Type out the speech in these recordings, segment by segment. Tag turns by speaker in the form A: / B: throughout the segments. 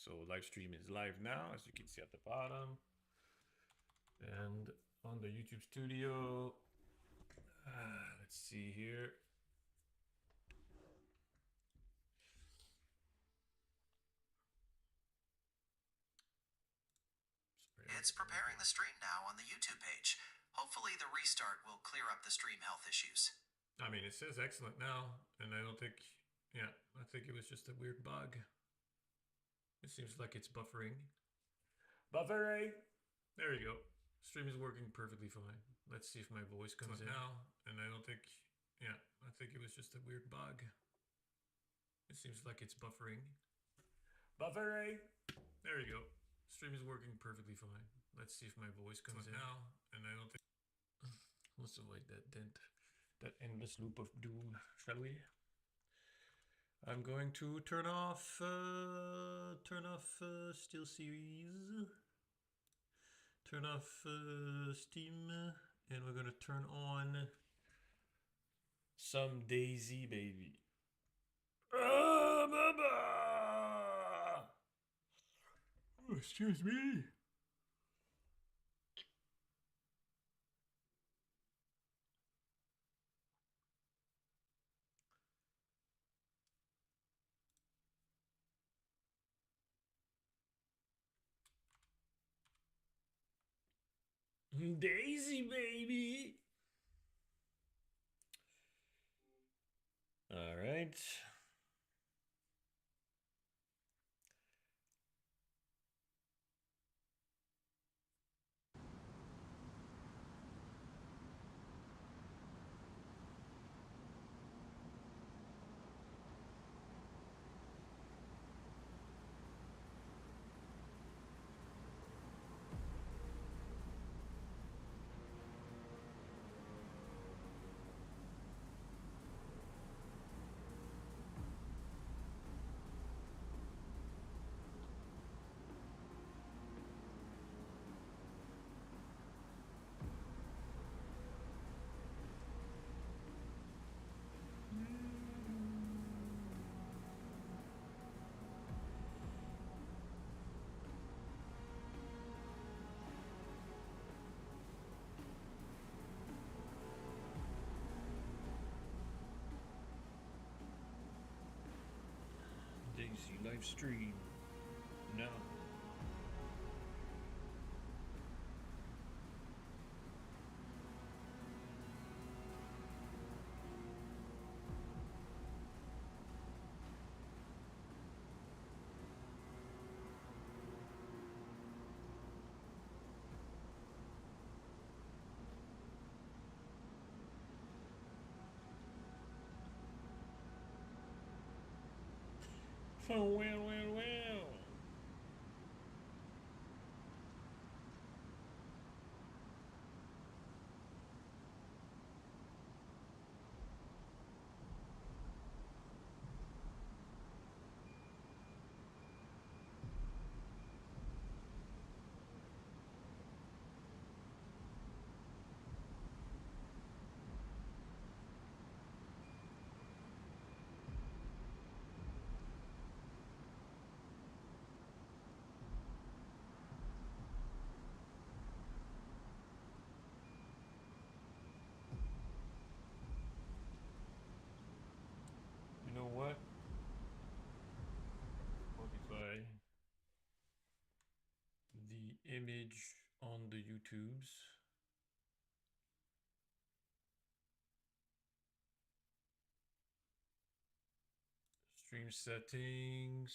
A: So live stream is live now, as you can see at the bottom. And on the YouTube studio, let's see here.
B: It's preparing the stream now on the YouTube page. Hopefully the restart will clear up the stream health issues.
A: I mean, it says excellent now, and I don't think, yeah, I think it was just a weird bug. It seems like it's buffering. Buffering! There you go. Stream is working perfectly fine. Let's see if my voice comes in now, and I don't think, yeah, I think it was just a weird bug. It seems like it's buffering. Buffering! There you go. Stream is working perfectly fine. Let's see if my voice comes in now, and I don't think. Let's avoid that endless loop of doom, shall we? I'm going to turn off Steel Series, turn off Steam, and we're gonna turn on some Dayz, baby. Excuse me. Dayz, baby. All right. Dayz live stream now. Oh, well. You know what? Modify the image on the YouTubes. Stream settings.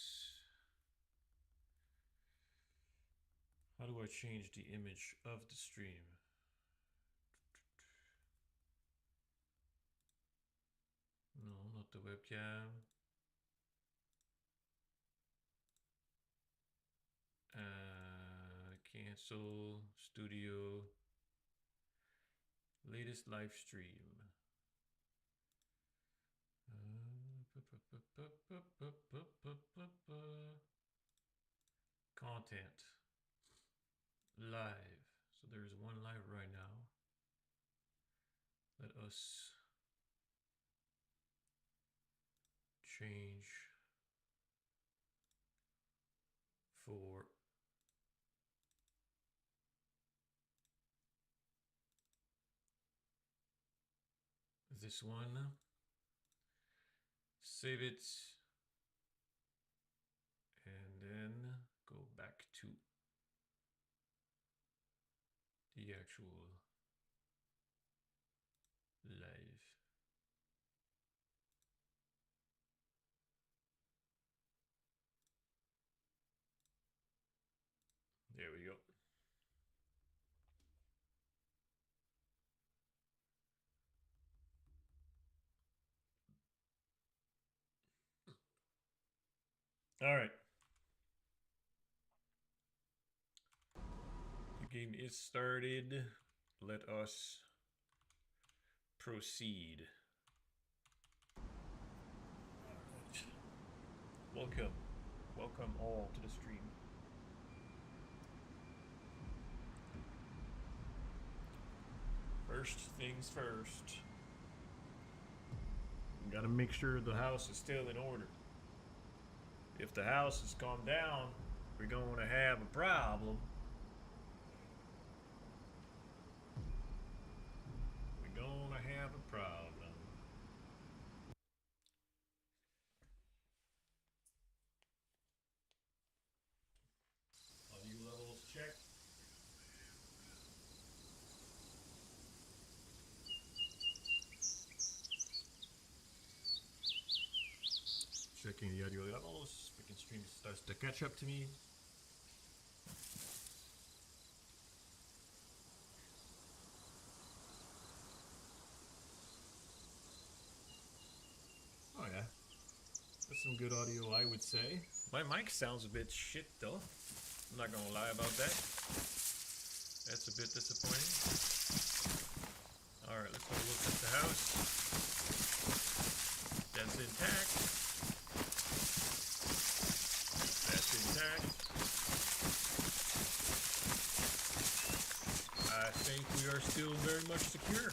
A: How do I change the image of the stream? No, not the webcam. Cancel studio. Latest live stream. Content. Live. So there's one live right now. Let us change this one. Save it. And then go back to the actual live. There we go. All right. The game is started. Let us proceed. All right. Welcome. Welcome all to the stream. First things first. We gotta make sure the house is still in order. If the house has calmed down, we're gonna have a problem. We're gonna have a problem. Audio levels check. Checking the audio levels. Freaking stream starts to catch up to me. Oh yeah. That's some good audio, I would say. My mic sounds a bit shit though. I'm not gonna lie about that. That's a bit disappointing. Alright, let's have a look at the house. That's intact. That's intact. I think we are still very much secure,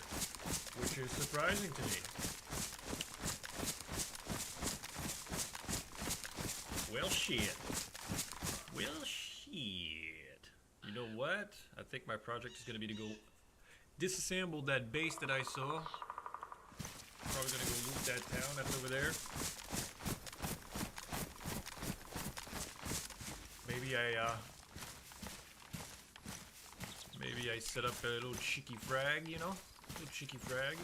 A: which is surprising to me. Well, shit. Well, shit. You know what? I think my project is going to be to go disassemble that base that I saw. Probably going to go loot that town that's over there. Maybe I set up a little cheeky frag, you know? A little cheeky frag.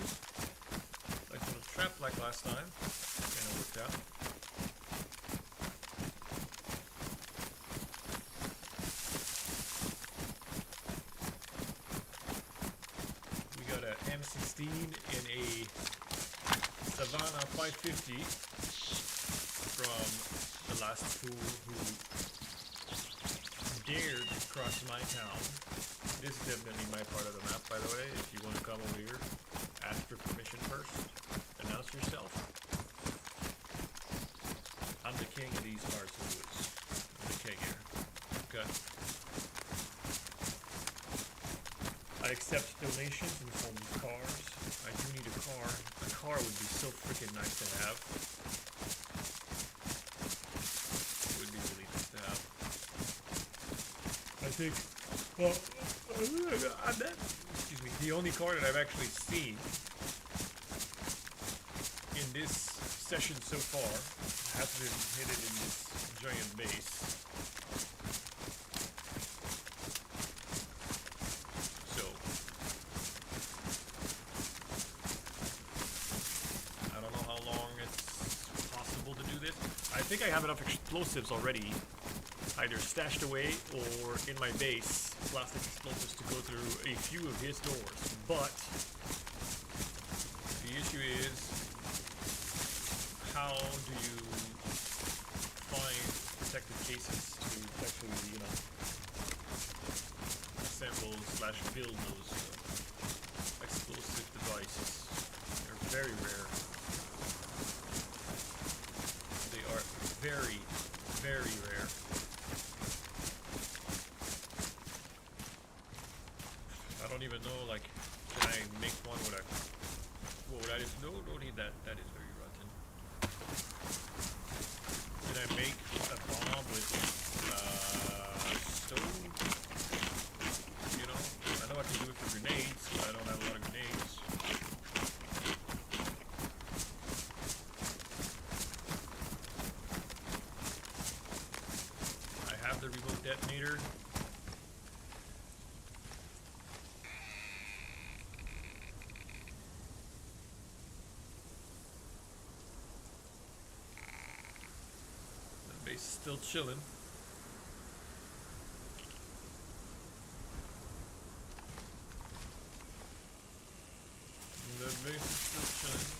A: Like a little trap like last time. Kind of worked out. We got a M16 in a Savannah 550 from the last fool who dared cross my town. This is definitely my part of the map, by the way. If you want to come over here, ask for permission first. Announce yourself. I'm the king of these parts of the woods. I'm the king here. Okay. I accept donations in the form of cars. I do need a car. A car would be so freaking nice to have. It would be really nice to have. I think, well, excuse me, the only car that I've actually seen in this session so far has been hidden in this giant base. So, I don't know how long it's possible to do this. I think I have enough explosives already, either stashed away or in my base, plastic explosives to go through a few of his doors. But the issue is, how do you find protected cases to actually, you know, assemble / build those explosive devices? They're very rare. They are very, very rare. I don't even know, like, can I make one with a... What would I do? No, don't need that. That is very rotten. Can I make a bomb with stone? You know? I know I can do it for grenades, but I don't have a lot of grenades. here. The base is still chilling. The base is still chilling.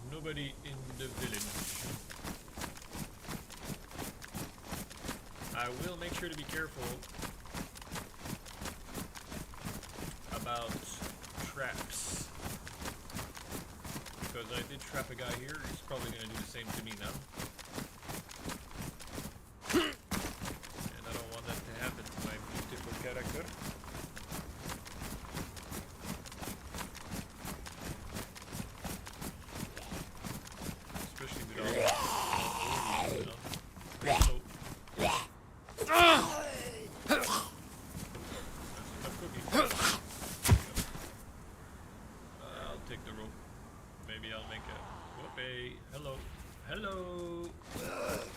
A: Nobody in the village. I will make sure to be careful about traps. Because I did trap a guy here, he's probably going to do the same to me now. And I don't want that to happen to my beautiful character. Hello.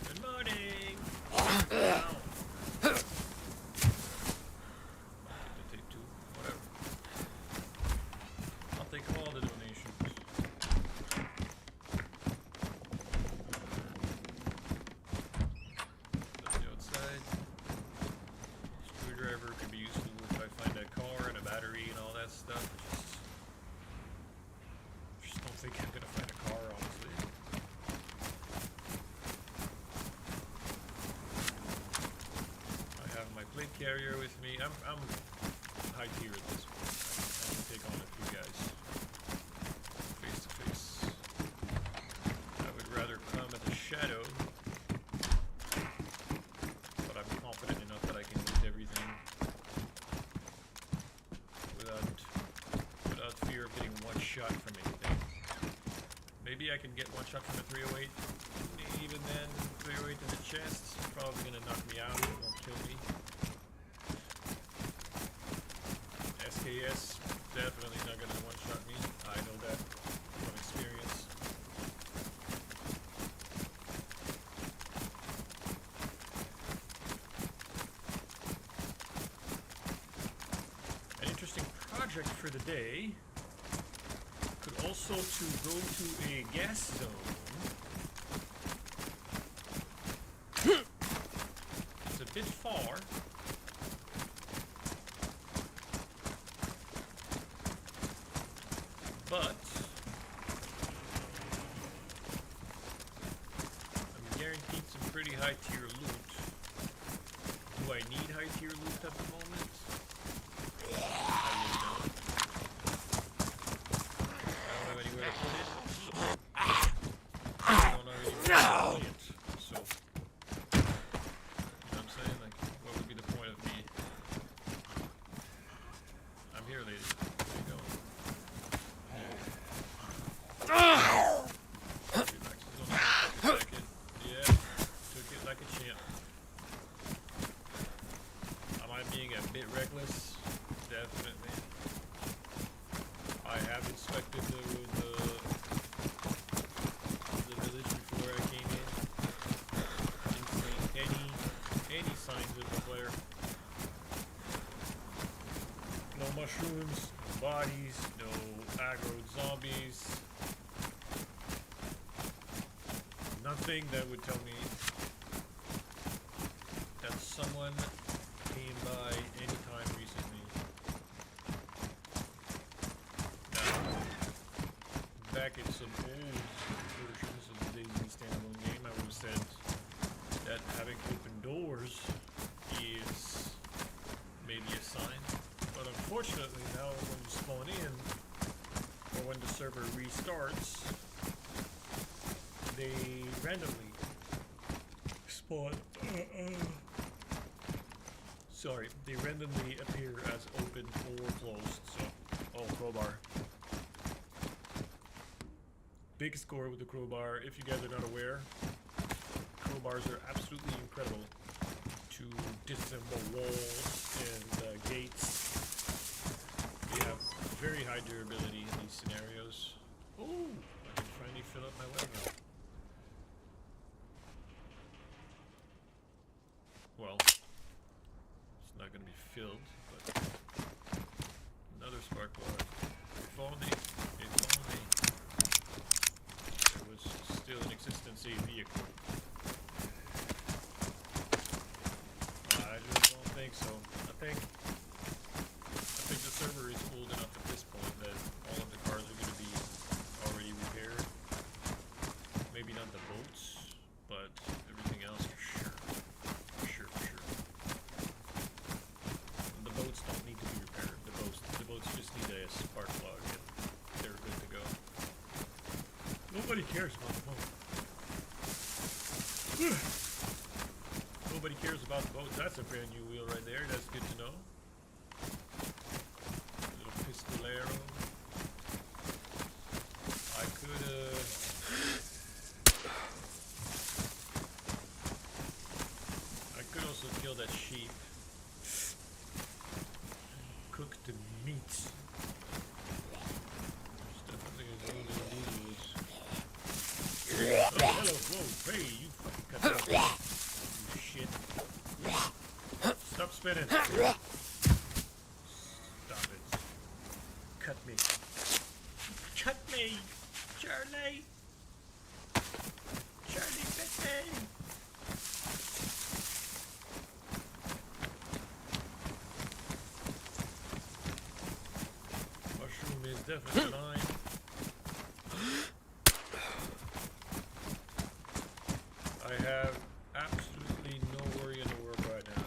A: Good morning. Ow. I'll take 2. Whatever. I'll take all the donations. That's the outside. Screwdriver could be useful if I find a car and a battery and all that stuff. Just don't think I'm gonna find a car, honestly. Plate carrier with me. I'm high tier at this point. I can take on a few guys face to face. I would rather come as a shadow, but I'm confident enough that I can hit everything without fear of getting one shot from anything. Maybe I can get one shot from a 308. Even then, 308 in the chest, probably gonna knock me out. It won't kill me. SKS, definitely not gonna one-shot me. I know that from experience. An interesting project for the day could also to go to a gas zone. It's a bit far. But I'm guaranteed some pretty high tier loot. Do I need high tier loot at the moment? I really don't. I don't have anywhere to put it. I don't know anywhere to put it. So, you know what I'm saying? Like, what would be the point of me? I'm here, lady. There you go. Yeah, took it like a champ. Am I being a bit reckless? Definitely. I have inspected the village before I came in. Didn't see any signs of a player. No mushrooms, no bodies, no aggroed zombies. Nothing that would tell me that someone came by anytime recently. Now, back in some old versions of the Dayz standalone game, I would have said that having open doors is maybe a sign. But unfortunately, now when you spawn in, or when the server restarts, they randomly spawn. Sorry, they randomly appear as open or closed. So, oh, crowbar. Big score with the crowbar. If you guys are not aware, crowbars are absolutely incredible to disassemble walls and gates high durability in these scenarios. Oh, I can finally fill up my wagon. Well, it's not going to be filled, but another spark plug. If only there was still an existence a vehicle. I just don't think so. I think the server is old enough at this point that all of the cars are going to be already repaired. Maybe not the boats, but everything else for sure. For sure. The boats don't need to be repaired. The boats just need a spark plug and they're good to go. Nobody cares about the boat. Nobody cares about the boats. That's a brand new wheel right there. That's good to know. Little pistolero. I could also kill that sheep. Cook the meat. There's definitely a road in these woods. Oh, hello, whoa, hey, you fucking cut that off. You shit. Stop spinning. Stop it. Cut me. Cut me! Charlie! Charlie, cut me! Mushroom is definitely mine. I have absolutely no worry in the world right now.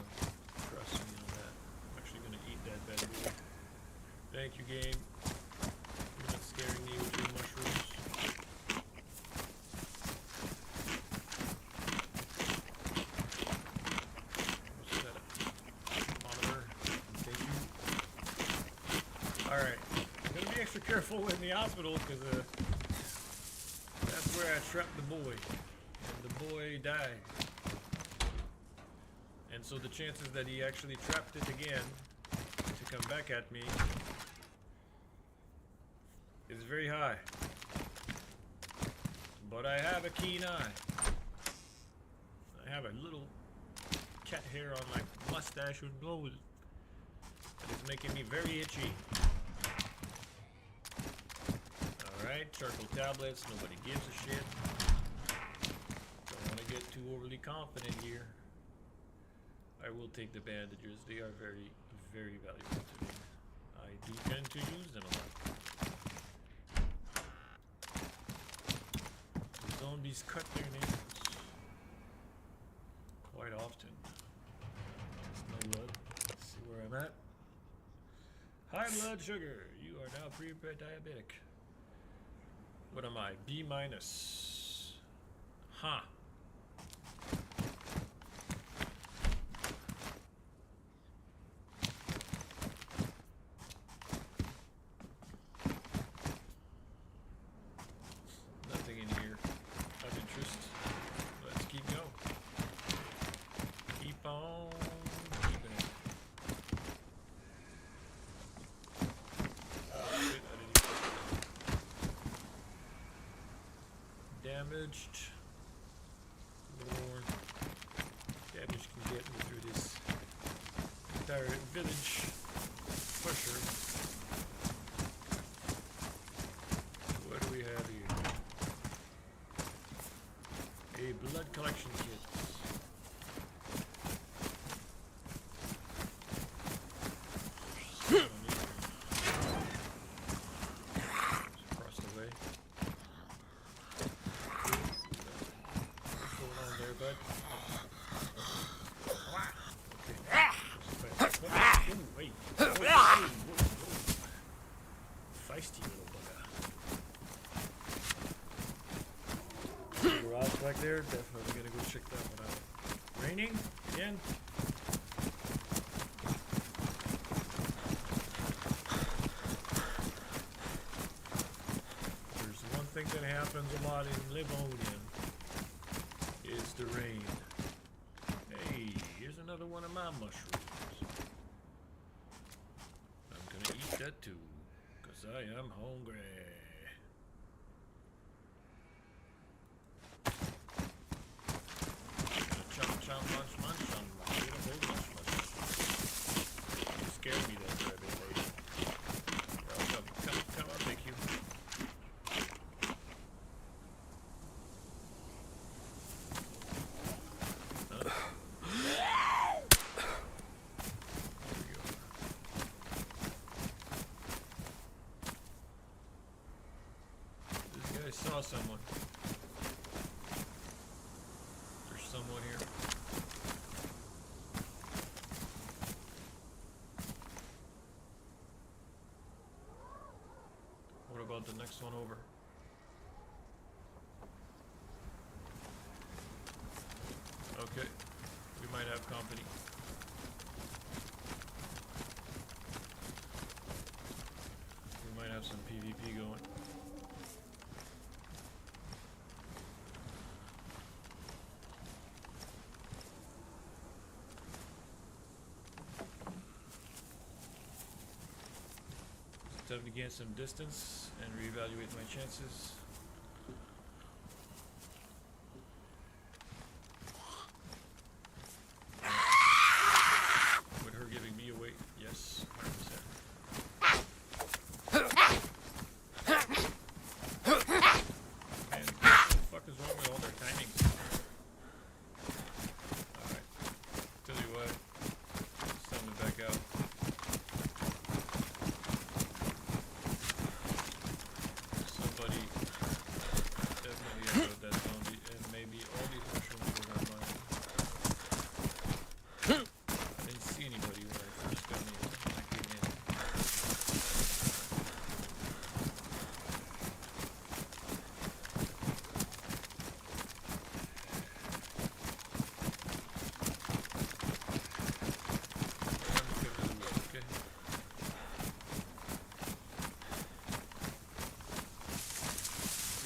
A: Trust me on that. I'm actually going to eat that bad boy. Thank you, game. You're not scaring me with your mushrooms. What's that? Monitor. Thank you. Alright. I'm going to be extra careful in the hospital because that's where I trapped the boy. And the boy died. And so the chances that he actually trapped it again to come back at me is very high. But I have a keen eye. I have a little cat hair on my mustache and nose that is making me very itchy. Alright, charcoal tablets, nobody gives a shit. Don't want to get too overly confident here. I will take the bandages, they are very, very valuable to me. I do tend to use them a lot. The zombies cut their nails quite often. No blood. Let's see where I'm at. High blood sugar. You are now pre-diabetic. What am I? B minus. Huh. Nothing in here of interest. Let's keep going. Keep on keeping it. Oh shit, I didn't damaged. A little more damage can get me through this entire village for sure. What do we have here? A blood collection kit. Across the way. What's going on there, bud? Okay. Ooh, wait. Whoa. Feisty little bugger. Garage back there, definitely gonna go check that one out. Raining again. There's one thing that happens a lot in Livonia is the rain. Hey, here's another one of my mushrooms. I'm gonna eat that too, because Because I am hungry. Chomp, chomp, munch, munch, chomp, munch, munch, munch. You scared me there for a bit, lady. Well, come, I'll take you. I saw someone. There's someone here. What about the next one over? Okay, we might have company. We might have some PvP going. Time to gain some distance and reevaluate my chances. With her giving me away, yes, 100%. And what the fuck is wrong with all their timings? Alright, tell you what, it's time to back out.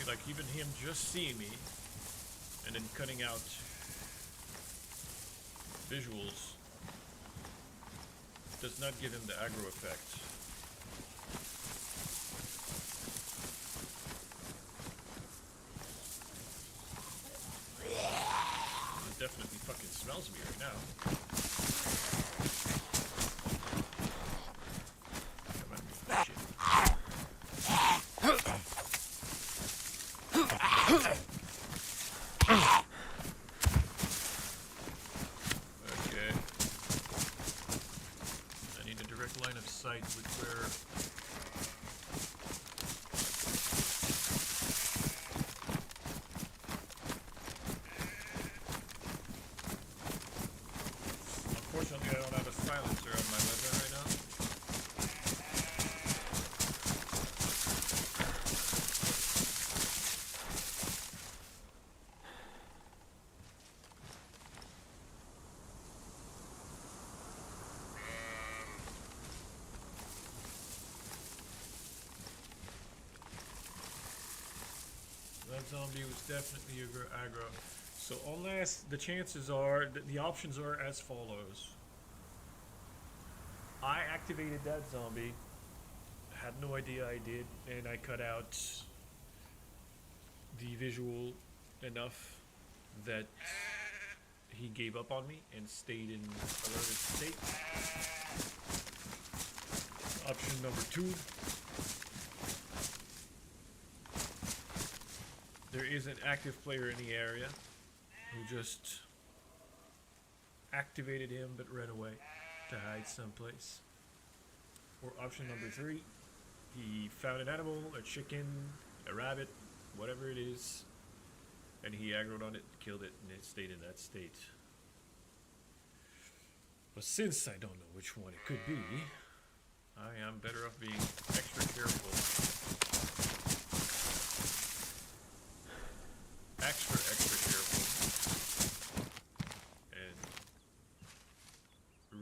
A: Like even him just seeing me and then cutting out visuals does not give him the aggro effect. It definitely fucking smells me right now. Come on, shit. Okay. I need a direct line of sight with where... Unfortunately, I don't have a silencer on my weapon right now. That zombie was definitely aggro. So unless the chances are, the options are as follows. I activated that zombie, had no idea I did, and I cut out the visual enough that he gave up on me and stayed in alerted state. Option number 2. There is an active player in the area who just activated him but ran away to hide someplace. Or option number 3, he found an animal, a chicken, a rabbit, whatever it is, and he aggroed on it, killed it, and it stayed in that state. But since I don't know which one it could be, I am better off being extra careful. Extra careful. And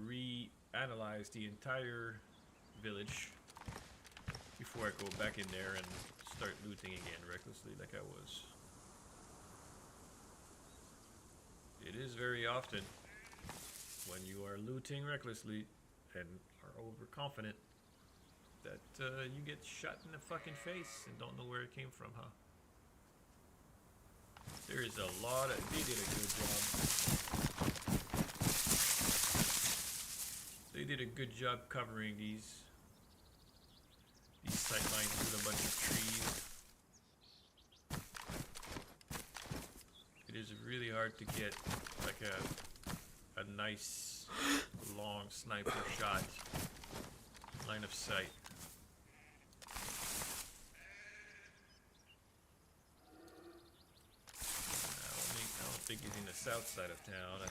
A: reanalyze the entire village before I go back in there and start looting again recklessly like I was. It is very often when you are looting recklessly and are overconfident that you get shot in the fucking face and don't know where it came from, huh? There is a lot of... They did a good job. They did a good job covering these sight lines with a bunch of trees. It is really hard to get like a nice long sniper shot line of sight. I don't think he's in the south side of town. I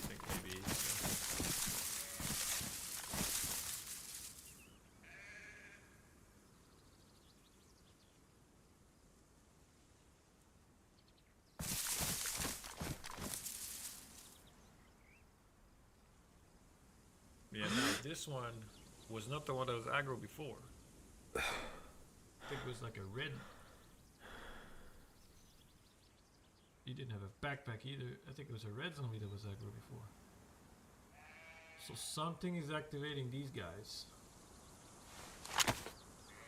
A: think maybe. Yeah, now this one was not the one that was aggro before. I think it was like a red. He didn't have a backpack either. I think it was a red zombie that was aggro before. So something is activating these guys.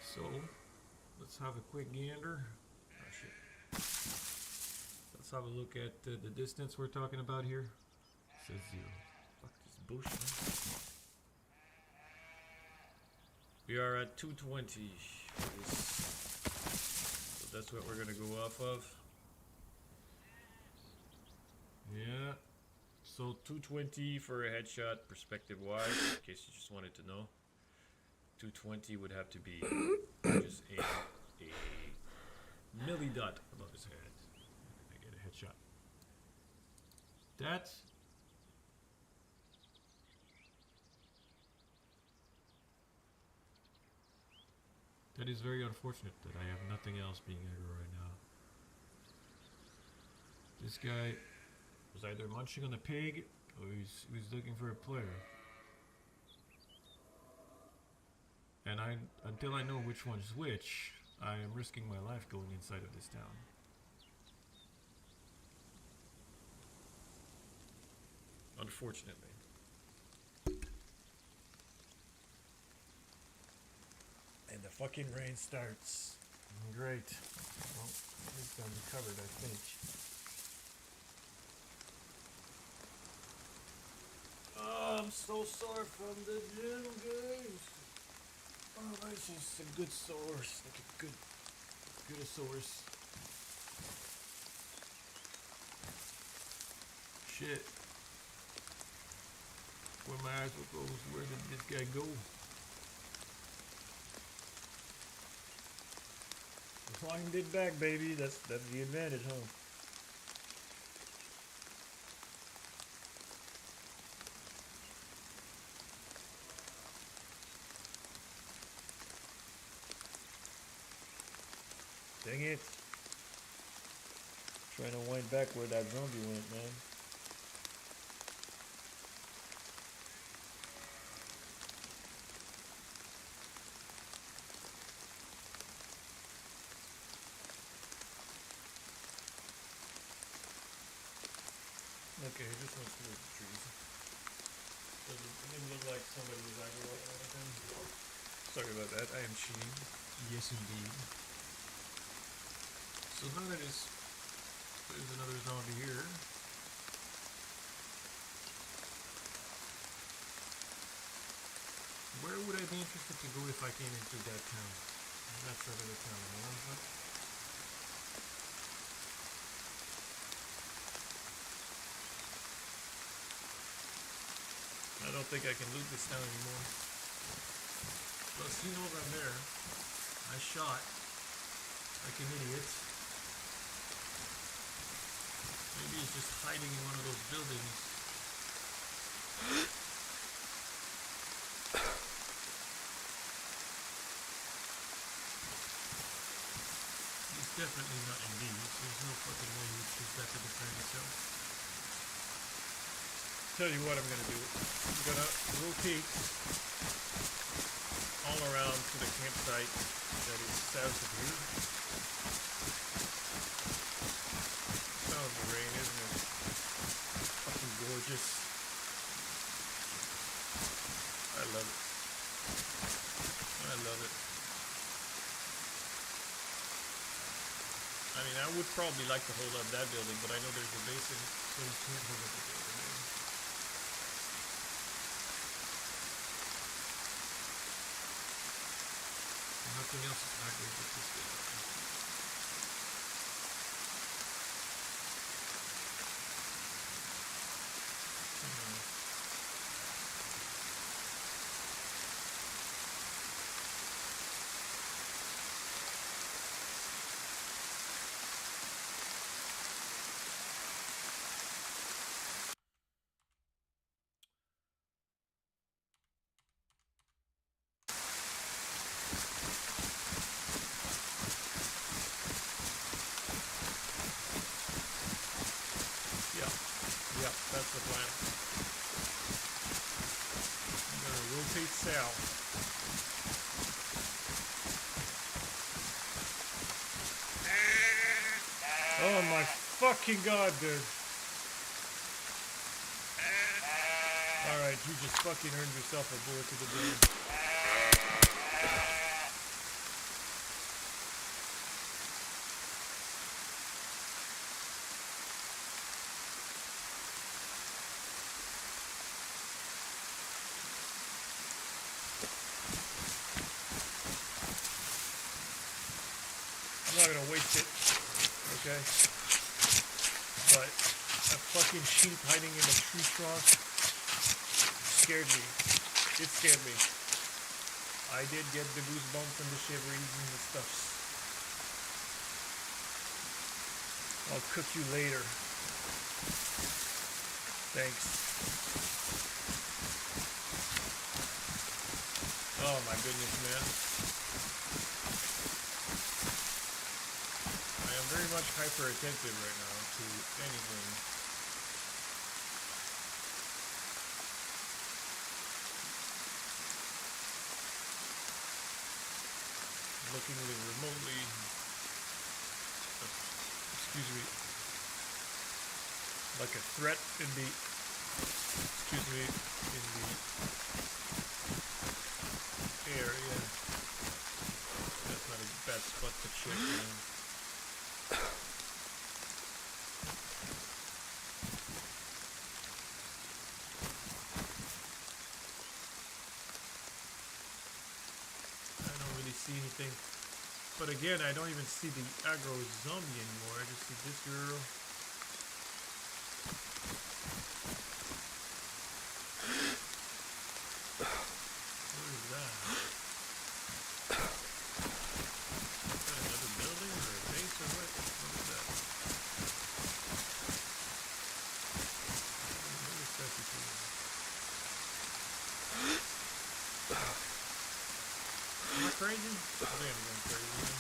A: So let's have a quick gander. Oh shit. Let's have a look at the distance we're talking about here. It says 0. Fuck this bullshit. We are at 220 for this. So that's what we're gonna go off of. Yeah. So 220 for a headshot perspective wise, in case you just wanted to know. 220 would have to be just a milli dot above his head. I get a headshot. That is very unfortunate that I have nothing else being aggro right now. This guy was either munching on a pig or he was looking for a player. And until I know which one's which, I am risking my life going inside of this town. Unfortunately. And the fucking rain starts. Great. Well, at least I'm covered, I think. Oh, I'm so sore from the gym, guys. Oh, that's just a good source. Like a good source. Shit. When my eyes were closed, where did this guy go? Climbed it back, baby. That's the advantage, huh? Dang it. Trying to wind back where that zombie went, man. Okay, this one's towards the trees. Doesn't look like somebody was aggro or anything. Sorry about that, I am cheating. Yes, indeed. So now that is, there's another zombie here. Where would I be interested to go if I came into that town? That side of the town, I don't think I can loot this town anymore. Plus, he knows I'm there. I shot like an idiot. Maybe he's just hiding in one of those buildings. He's definitely not in these. There's no fucking way he would choose that to defend himself. Tell you what I'm gonna do. I'm gonna rotate all around to the campsite that is south of here. Sounds the rain, isn't it? Fucking gorgeous. I love it. I love it. I mean, I would probably like to hold up that building, but I know there's a base in it, so you can't hold up the building. Nothing else is aggro but this building. Yep, that's the plan. I'm gonna rotate south. Oh my fucking god, dude. Alright, you just fucking earned yourself a bullet to the brain. I'm not gonna waste it, okay? But a fucking sheep hiding in a tree trunk scared me. It scared me. I did get the goosebumps and the shiveries and the stuffs. I'll cook you later. Thanks. Oh my goodness, man. I am very much hyper attentive right now to anything. Looking remotely, excuse me, like a threat in the, excuse me, in the area. That's not a bad spot to check in. I don't really see anything. But again, I don't even see the aggro zombie anymore. I just see this girl. What is that? Is that another building or a base or what? What is that? What is that before? Am I crazy? I think I'm going crazy.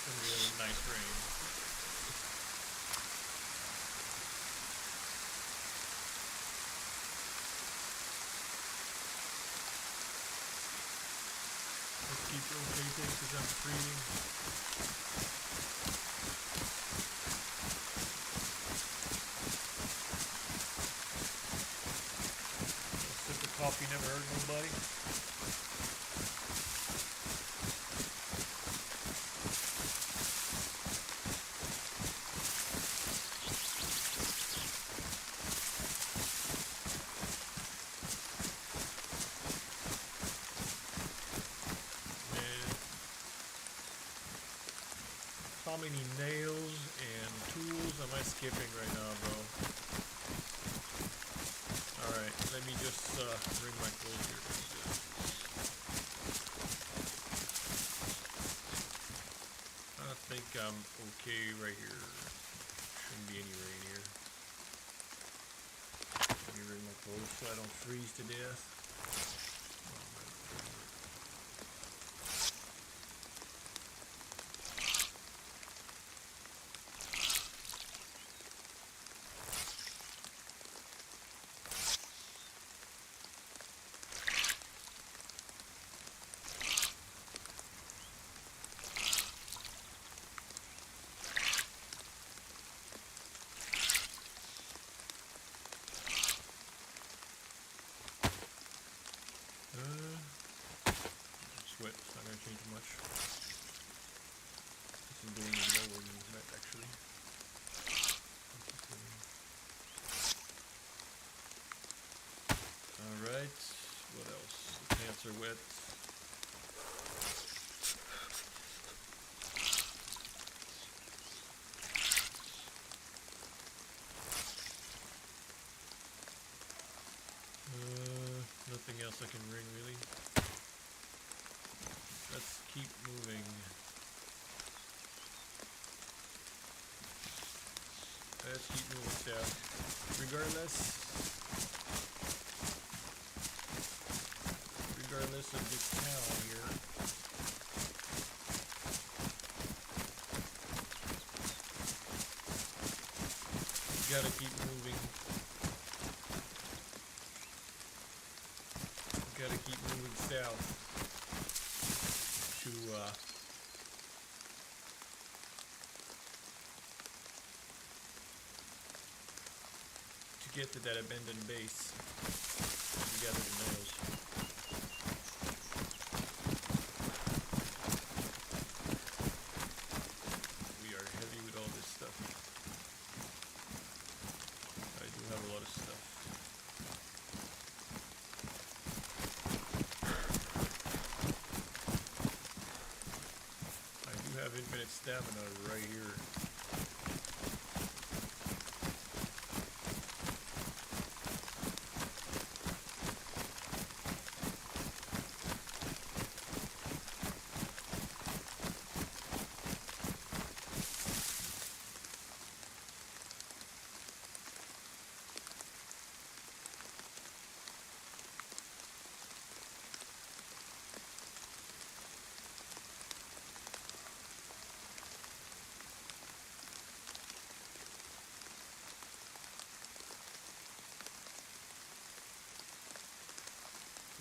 A: Some really nice rain. Let's keep rotating because I'm freezing. A sip of coffee never hurt nobody. How many nails and tools am I skipping right now, bro? Alright, let me just bring my clothes here. I think I'm okay right here. Shouldn't be any rain here. Let me bring my clothes so I don't freeze to death. Sweat, it's not going to change much. This is going lower than that actually. Alright, what else? The pants are wet. Nothing else I can ring really. Let's keep moving. Let's keep moving south. Regardless of this town here. You gotta keep moving. You gotta keep moving south. To get to that abandoned base and gather the nails. We are heavy with all this stuff. I do have a lot of stuff. Have infinite stamina right here.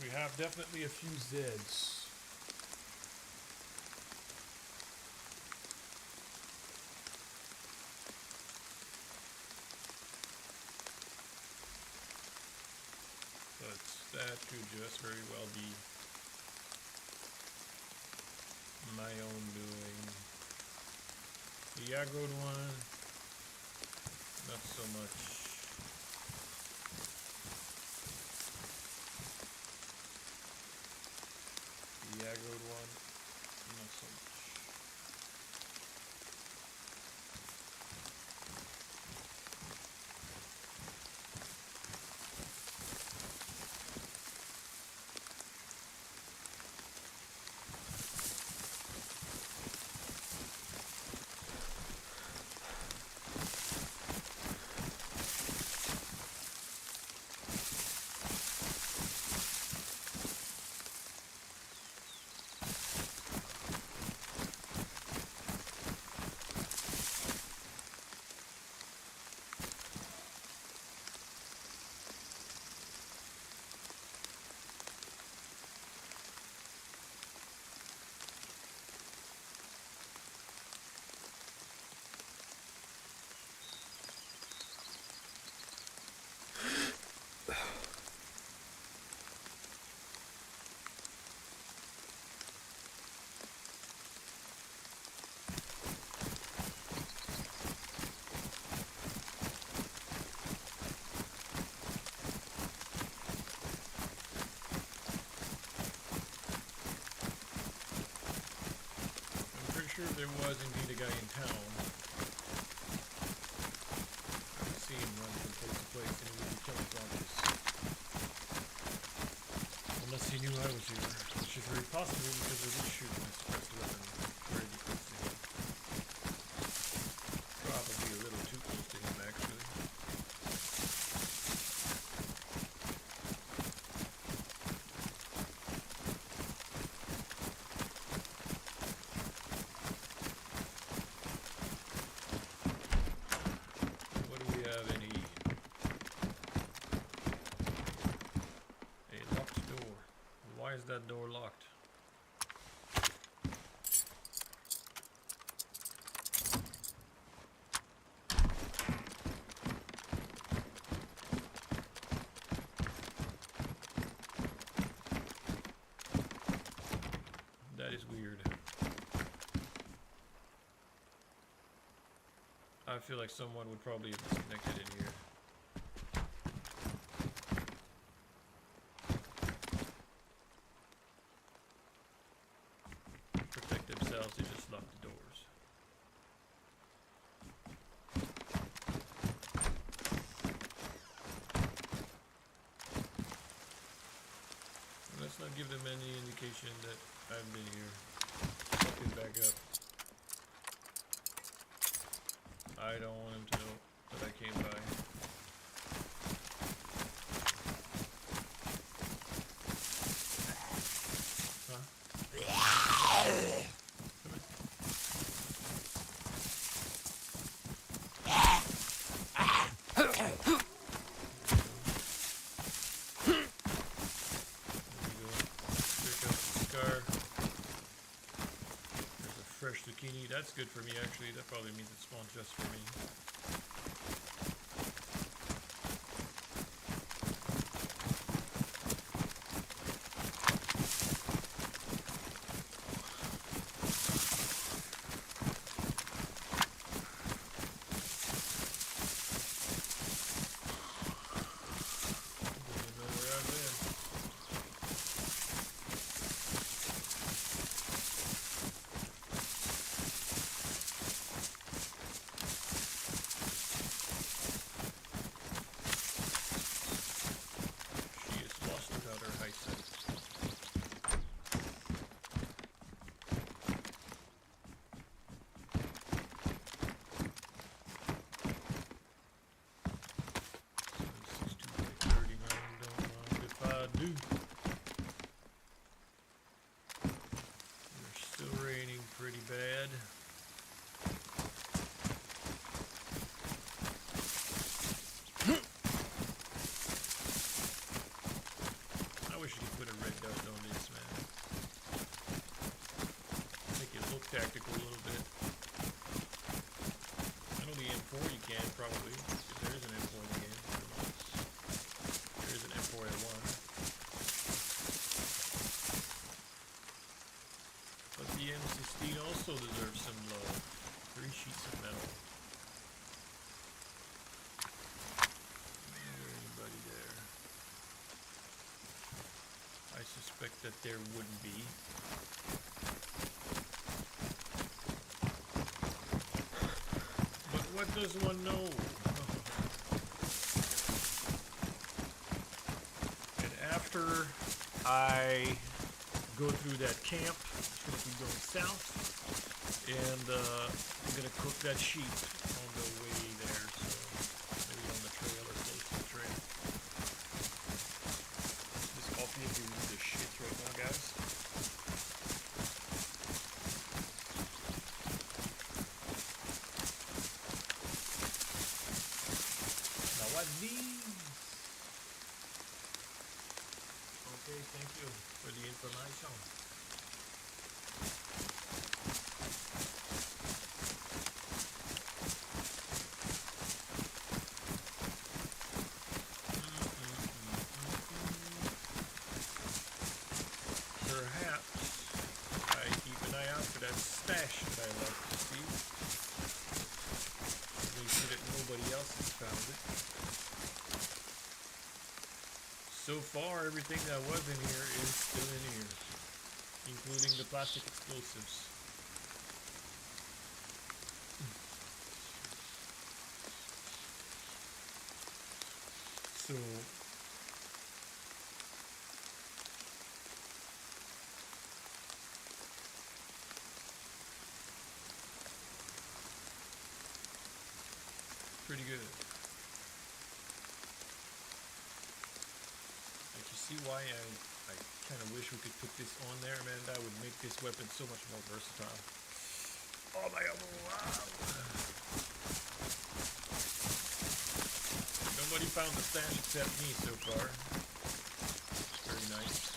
A: We have definitely a few Zeds. But that could just very well be my own doing. The aggroed one, not so much. The aggroed one, not so much. there was indeed a guy in town. I would see him run from place to place and he would be killing zombies. Unless he knew I was here, which is very possible because I did shoot my suppressed weapon very close to him. Probably a little too close to him, actually. What do we have in here? A locked door. Why is that door locked? That is weird. I feel like someone would probably have disconnected in here. Protect themselves, they just lock the doors. Let's not give them any indication that I've been here. Fuck it back up. I don't want him to know that I came by. Fresh zucchini, that's good for me actually, that probably means it spawned just for me. Doesn't know where I've been. They're still raining pretty bad. I wish you could put a red dot on this, man. Make it look tactical a little bit. I know the M4 you can probably, if there is an M4 in the game. There is an M4 at 1. But the M16 also deserves some love. 3 sheets of metal. Is there anybody there? I suspect that there wouldn't be. But what does one know? And after I go through that camp, it's going to be going south, and I'm going to cook that sheep on the way there, so maybe on the trail or close to the trail. This coffee is doing the shit right now, guys. Now what's these? Okay, thank you for the information. Perhaps I keep an eye out for that stash that I like to see. Make sure that nobody else has found it. So far, everything that was in here is still in here, including the plastic explosives. So pretty good. But you see why I kind of wish we could put this on there, man. That would make this weapon so much more versatile. Oh my god, wow. Nobody found the stash except me so far. Very nice.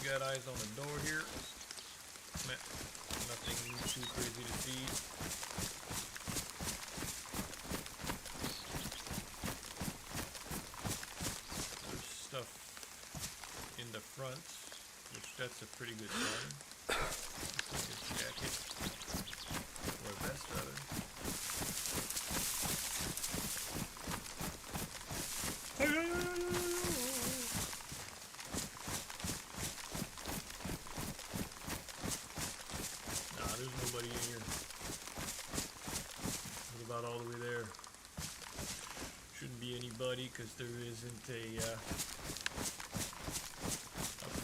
A: We got eyes on the door here. Nothing too crazy to see. There's stuff in the front, which that's a pretty good sign. Looks like a jacket. Or a vest, rather. Nah, there's nobody in here. What about all the way there? Shouldn't be anybody because there isn't a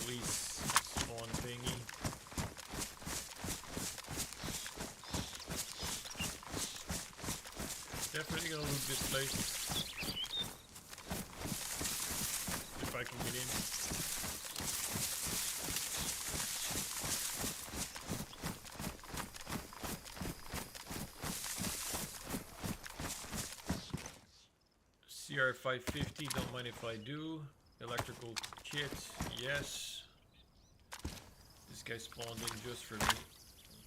A: police spawn thingy. Definitely gonna loot this place. If I can get in. CR 550, don't mind if I do. Electrical kit, yes. This guy spawned in just for me.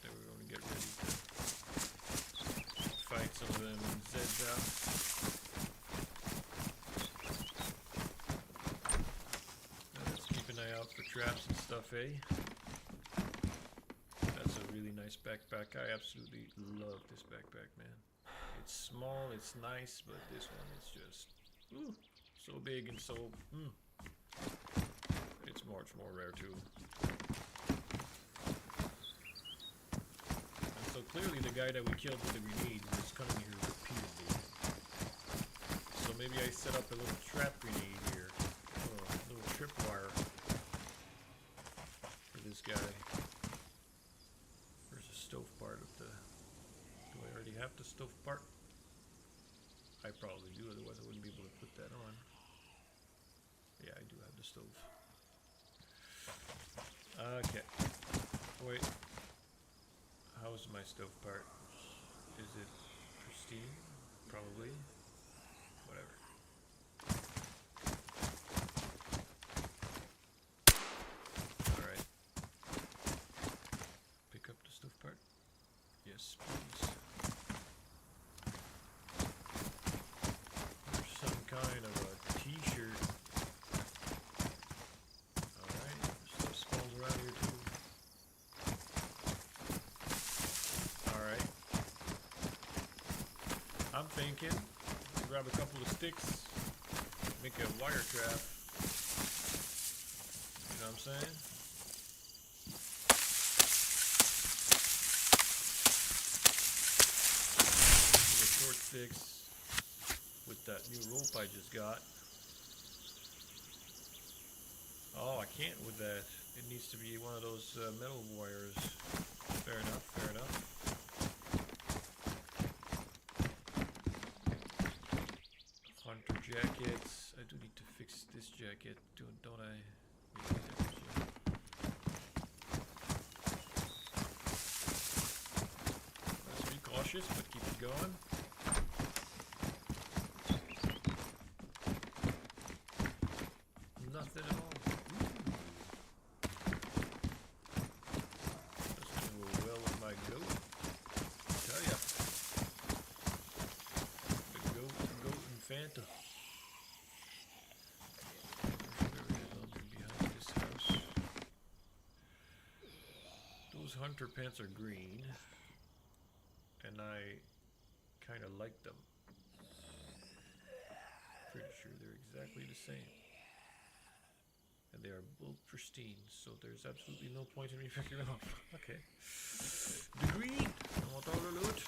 A: Then we're going to get ready to fight some of them Zeds out. Now let's keep an eye out for traps and stuff, eh? That's a really nice backpack. I absolutely love this backpack, man. It's small, it's nice, but this one is just so big and so it's much more rare too. And so clearly the guy that we killed with the grenade was coming here repeatedly. So maybe I set up a little trap grenade here, a little tripwire for this guy. Where's the stove part of the? Do I already have the stove part? I probably do, otherwise I wouldn't be able to put that on. Yeah, I do have the stove. Okay. Wait. How's my stove part? Is it pristine? Probably. Whatever. Alright. Pick up the stove part? Yes, please. Kind of a t-shirt. Alright, stuff spawns around here too. Alright. I'm thinking, grab a couple of sticks, make a wire trap. You know what I'm saying? With short sticks. With that new rope I just got. Oh, I can't with that. It needs to be one of those metal wires. Fair enough, fair enough. Hunter jackets. I do need to fix this jacket, don't I? Let's be cautious, but keep it going. Nothing at all. That's gonna go well with my goat. I tell ya. The goat and Fanta. There it is under behind this house. Those hunter pants are green. And I kinda like them. Pretty sure they're exactly the same. And they are both pristine, so there's absolutely no point in me picking them up. Okay. The green! I want all the loot.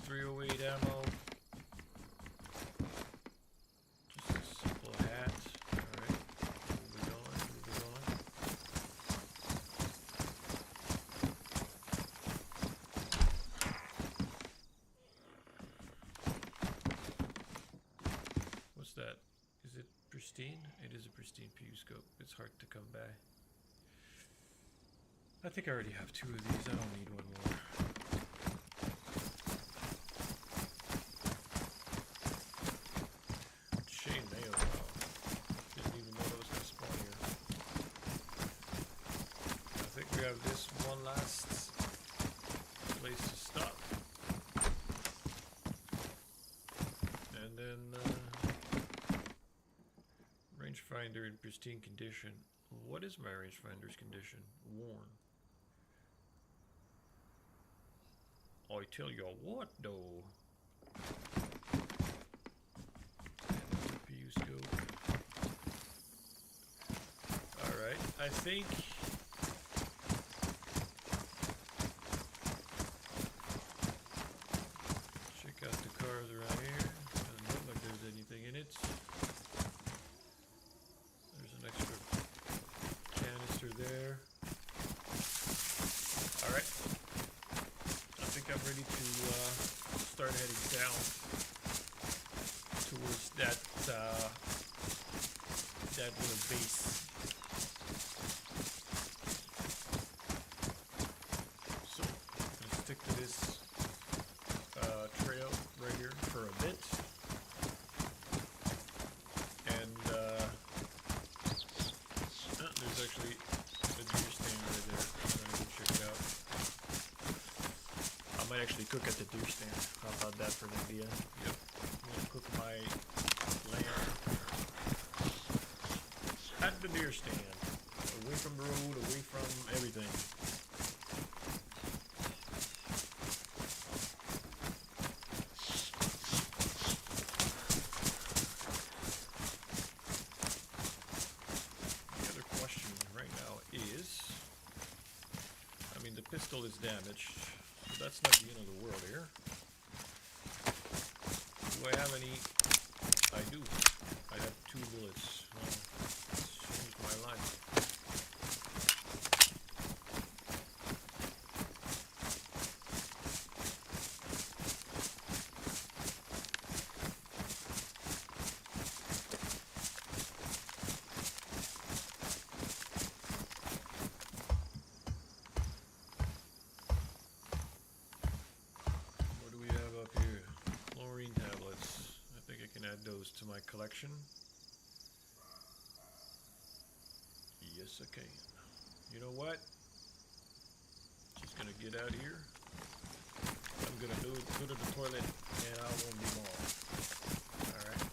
A: 308 ammo. Just a simple hat. Alright. Moving on, moving on. What's that? Is it pristine? It is a pristine PU scope. It's hard to come by. I think I already have 2 of these. I don't need one more. Chainmail. Wow. Didn't even know that was gonna spawn here. I think we have this one last place to stop. And then rangefinder in pristine condition. What is my rangefinder's condition? Worn. I tell you what, though. CPU scope. Alright, I think. Check out the cars around here. Doesn't look like there's anything in it. There's an extra canister there. Alright. I think I'm ready to start heading down towards that little base. So I'm gonna stick to this trail right here for a bit, and there's actually a deer stand right there. I'm gonna go check it out. I might actually cook at the deer stand. How about that for an idea? Yep. I'm gonna cook my lamb at the deer stand. Away from the road, away from everything. The other question right now is, I mean, the pistol is damaged. That's not the end of the world here. Do I have any? I do. I have 2 bullets. Well, it's changed my life. What do we have up here? Chlorine tablets. I think I can add those to my collection. Yes, I can. You know what? Just gonna get out here. I'm gonna go to the toilet and I won't be long. Alright.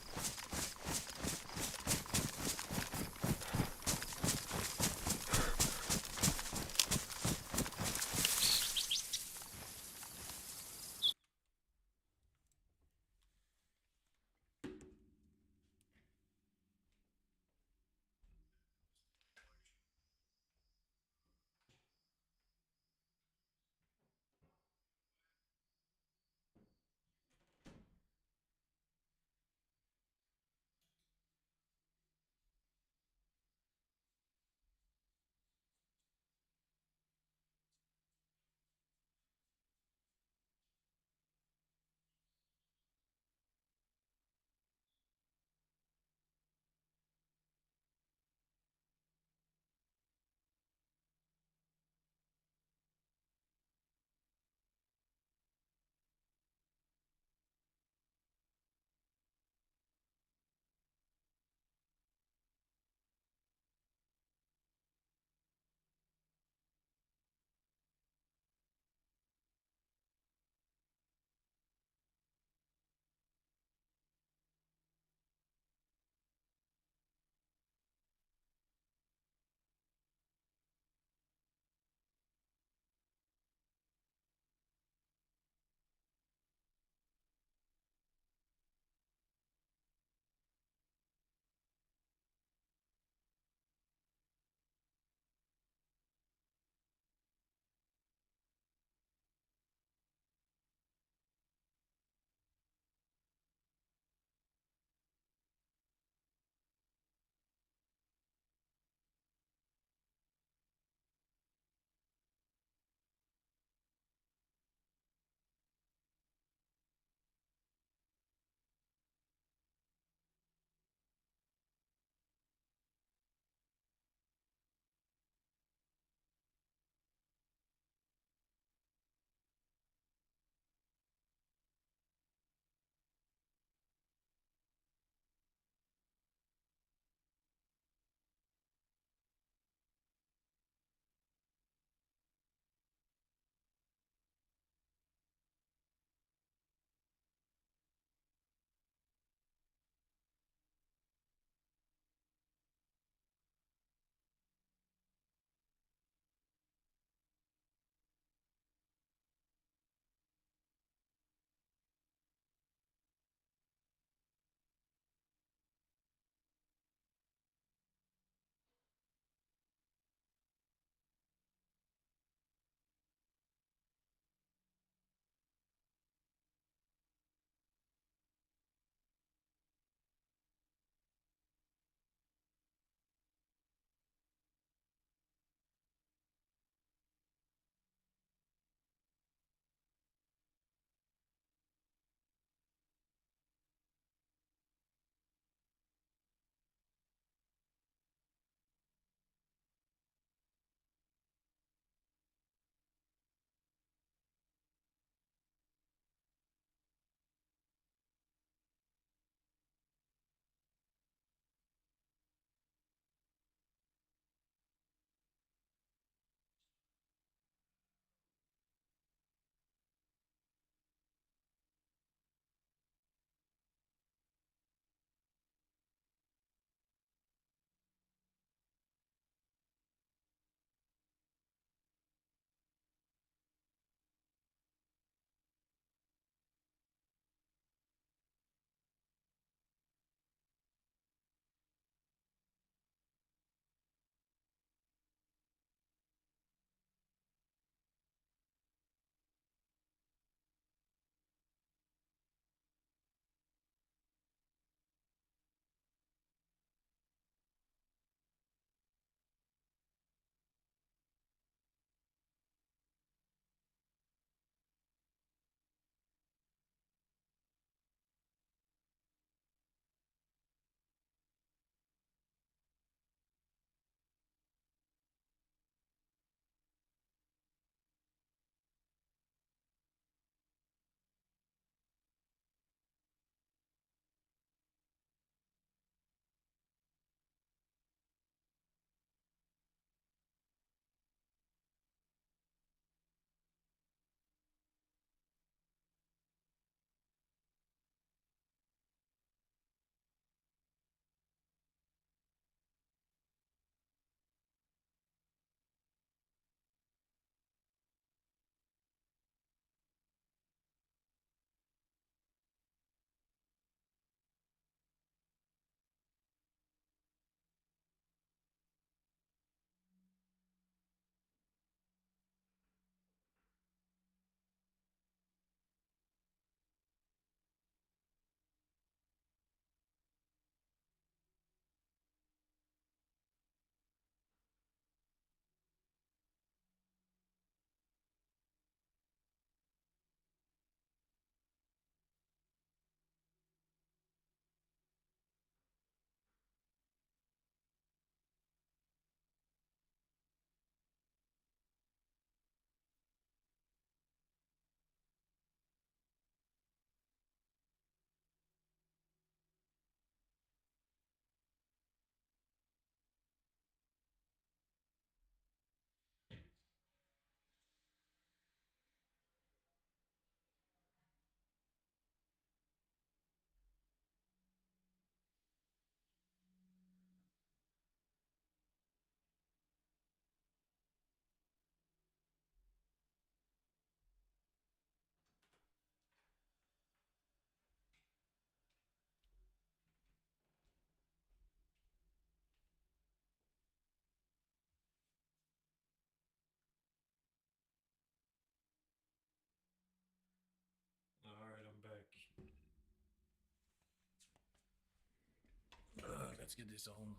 A: let's get this on.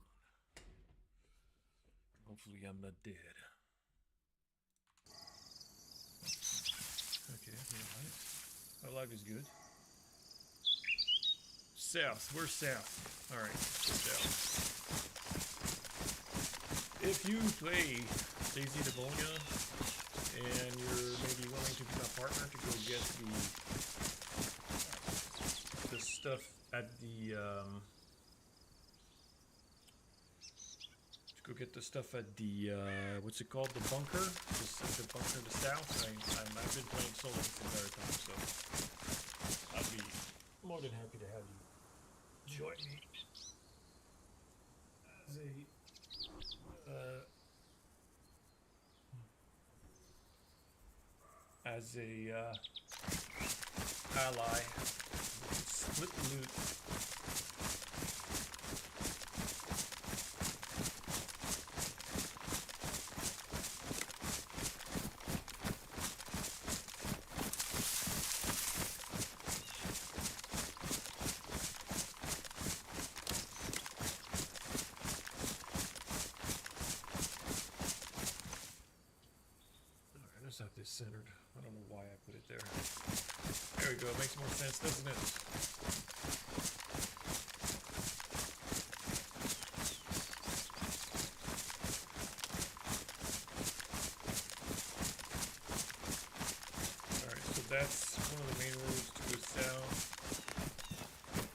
A: Hopefully I'm not dead. Okay, my life is good. South, we're south. Alright, south. If you play Dayz Livonia and you're maybe willing to become a partner to go get the stuff at the what's it called, the bunker, the bunker to the south. I've been playing solo this entire time, so I'd be more than happy to have you join me as a ally. Split the loot. Have this centered. I don't know why I put it there. There we go. It makes more sense, doesn't it? Alright, so that's one of the main roads to go south.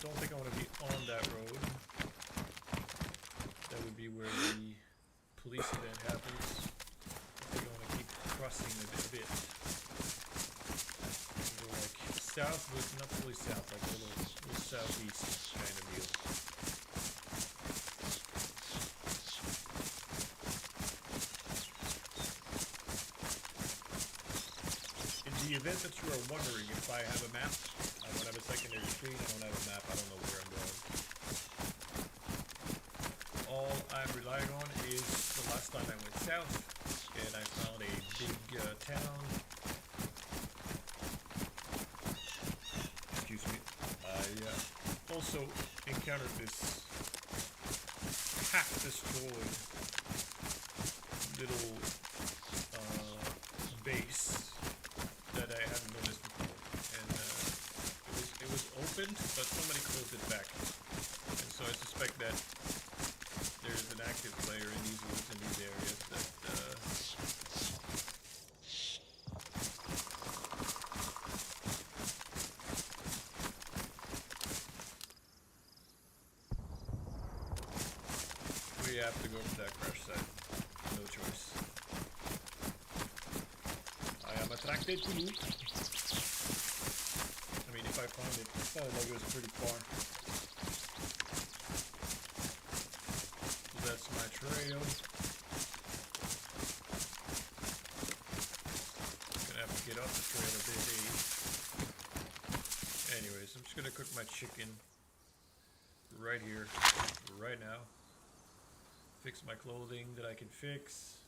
A: Don't think I want to be on that road. That would be where the police event happens. Crossing a bit. Go like south, but not fully south, like a little southeast kind of deal. In the event that you are wondering if I have a map, I don't have a secondary screen, I don't have a map, I don't know where I'm going. All I'm relying on is the last time I went south, and I found a big town. Excuse me. I also encountered this half-destroyed little base that I hadn't noticed before, and it was opened, but somebody closed it back, and so I suspect that there's an active player in these woods, in these areas, that we have to go to that crash site. No choice. I am attracted to loot. I mean, if I find it, it sounded like it was pretty far. So that's my trail. Gonna have to get off the trail a bit. Anyways, I'm just gonna cook my chicken right here, right now. Fix my clothing that I can fix.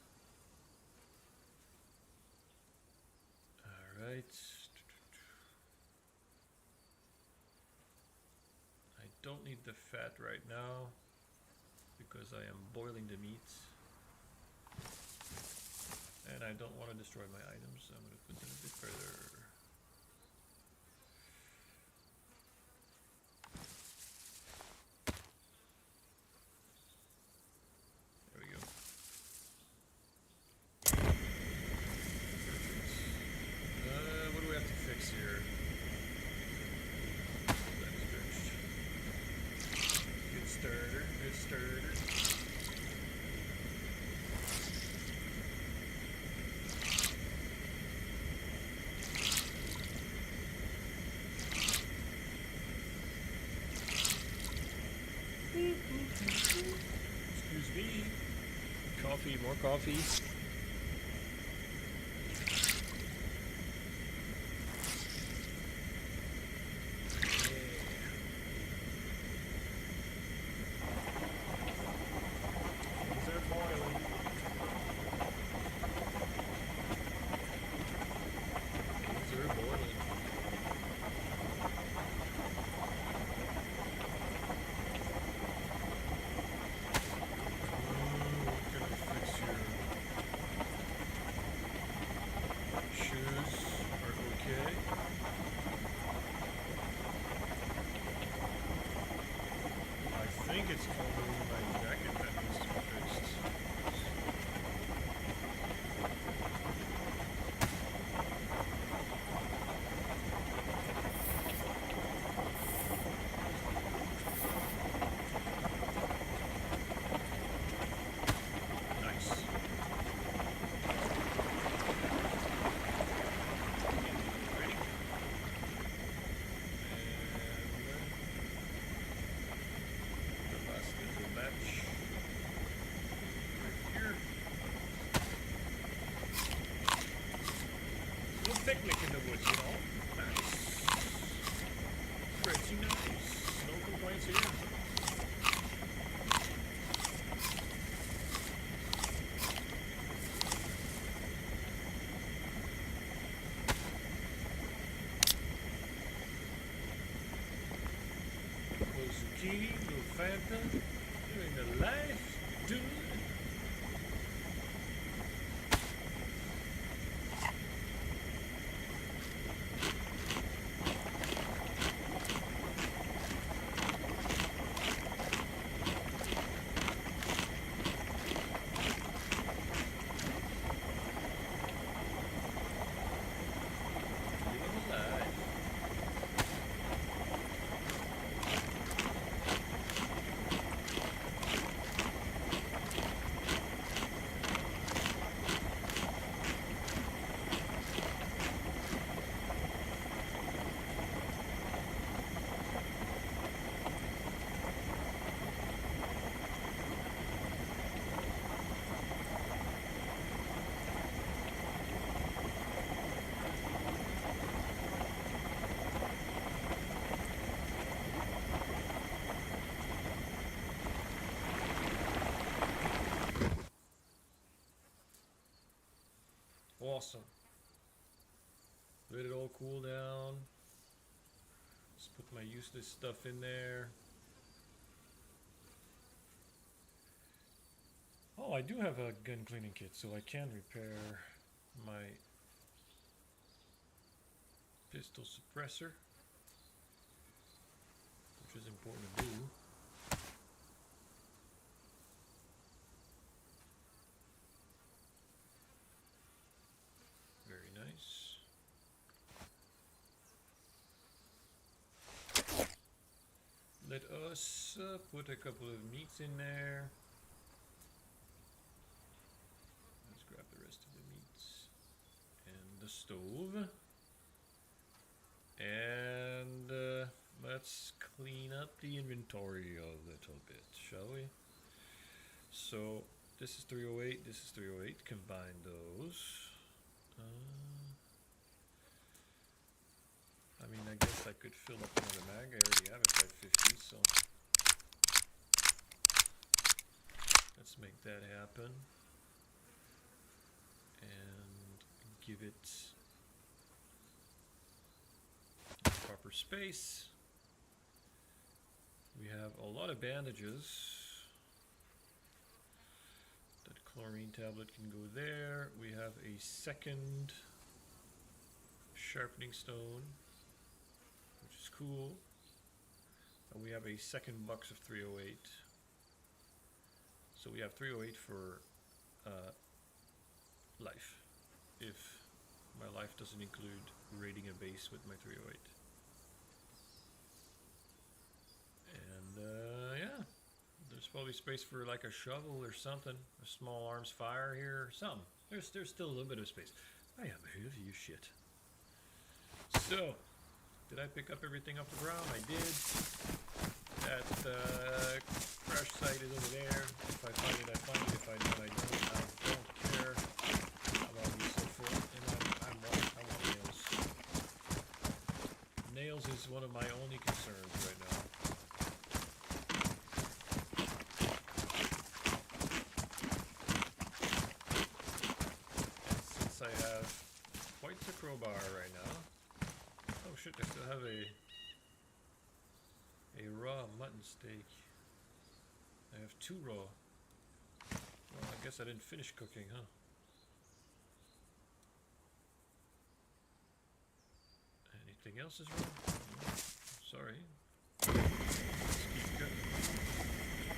A: Alright. I don't need the fat right now because I am boiling the meat. And I don't want to destroy my items, so I'm going to put them a bit further. Excuse me. Coffee, more coffee. gets cold in my jacket that needs to be fixed. Picnic in the woods, you know. Nice. Pretty nice. No complaints here. Little zucchini, little Fanta, doing the life, dude. Awesome. Let it all cool down. Just put my useless stuff in there. Oh, I do have a gun cleaning kit, so I can repair my pistol suppressor, which is important to do. Let us put a couple of meats in there. Let's grab the rest of the meats and the stove. And let's clean up the inventory a little bit, shall we? So this is 308, this is 308. Combine those. I mean, I guess I could fill up another mag. I already have a 550, so let's make that happen and give it proper space. We have a lot of bandages. That chlorine tablet can go there. We have a second sharpening stone, which is cool. And we have a second box of 308. So we have 308 for life, if my life doesn't include raiding a base with my 308. And yeah, there's probably space for like a shovel or something, a small arms fire here, or something. There's still a little bit of space. I am heavy as shit. So, did I pick up everything off the ground? I did. That crash site is over there. If I find it, I find it. If I don't, I don't. I don't care. I'm already so full, and I want nails. Nails is one of my only concerns right now. And since I have quite the crowbar right now. Oh shit! I still have a raw mutton steak. I have 2 raw. Well, I guess I didn't finish cooking, huh? Anything else is wrong? Sorry. Let's keep cooking.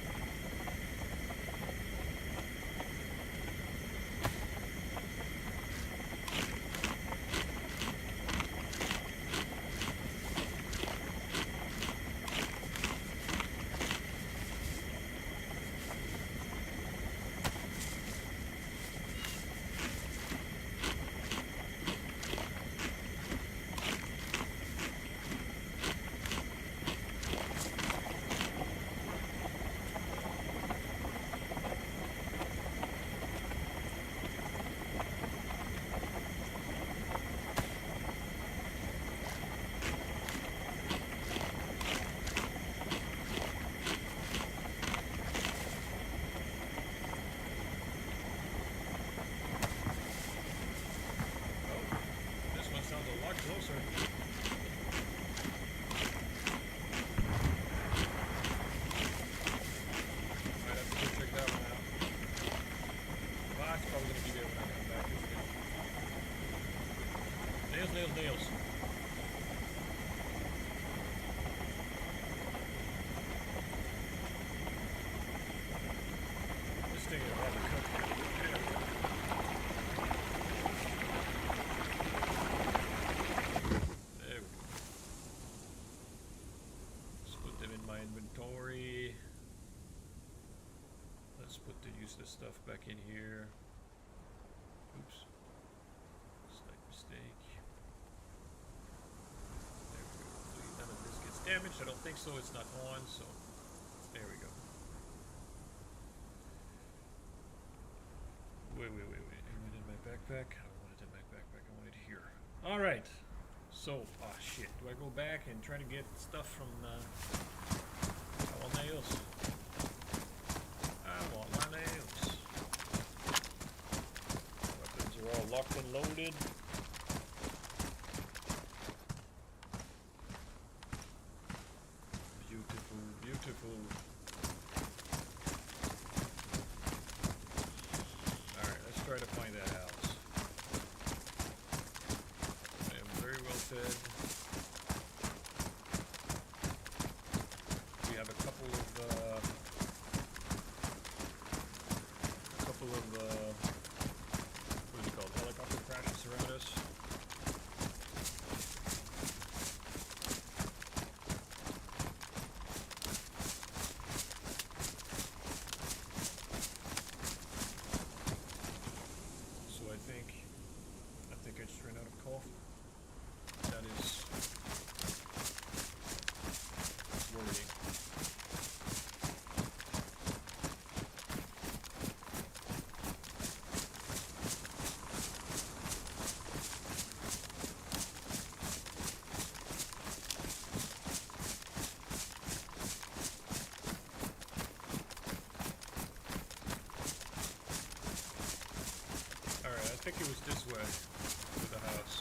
A: inventory. Let's put the useless stuff back in here. Oops. Slight mistake. There we go. Hopefully none of this gets damaged. I don't think so. It's not on, so there we go. Wait. Am I in my backpack? I don't want it in my backpack. I want it here. Alright. So, shit. Do I go back and try to get stuff from, I want nails. I want my nails. Weapons are all locked and loaded. Beautiful, beautiful. Alright, let's try to find that house. I am very well fed. We have a couple of what is it called? Helicopter crashes around us. So I think I just ran out of coffee. That is worrying. Alright, I think it was this way to the house.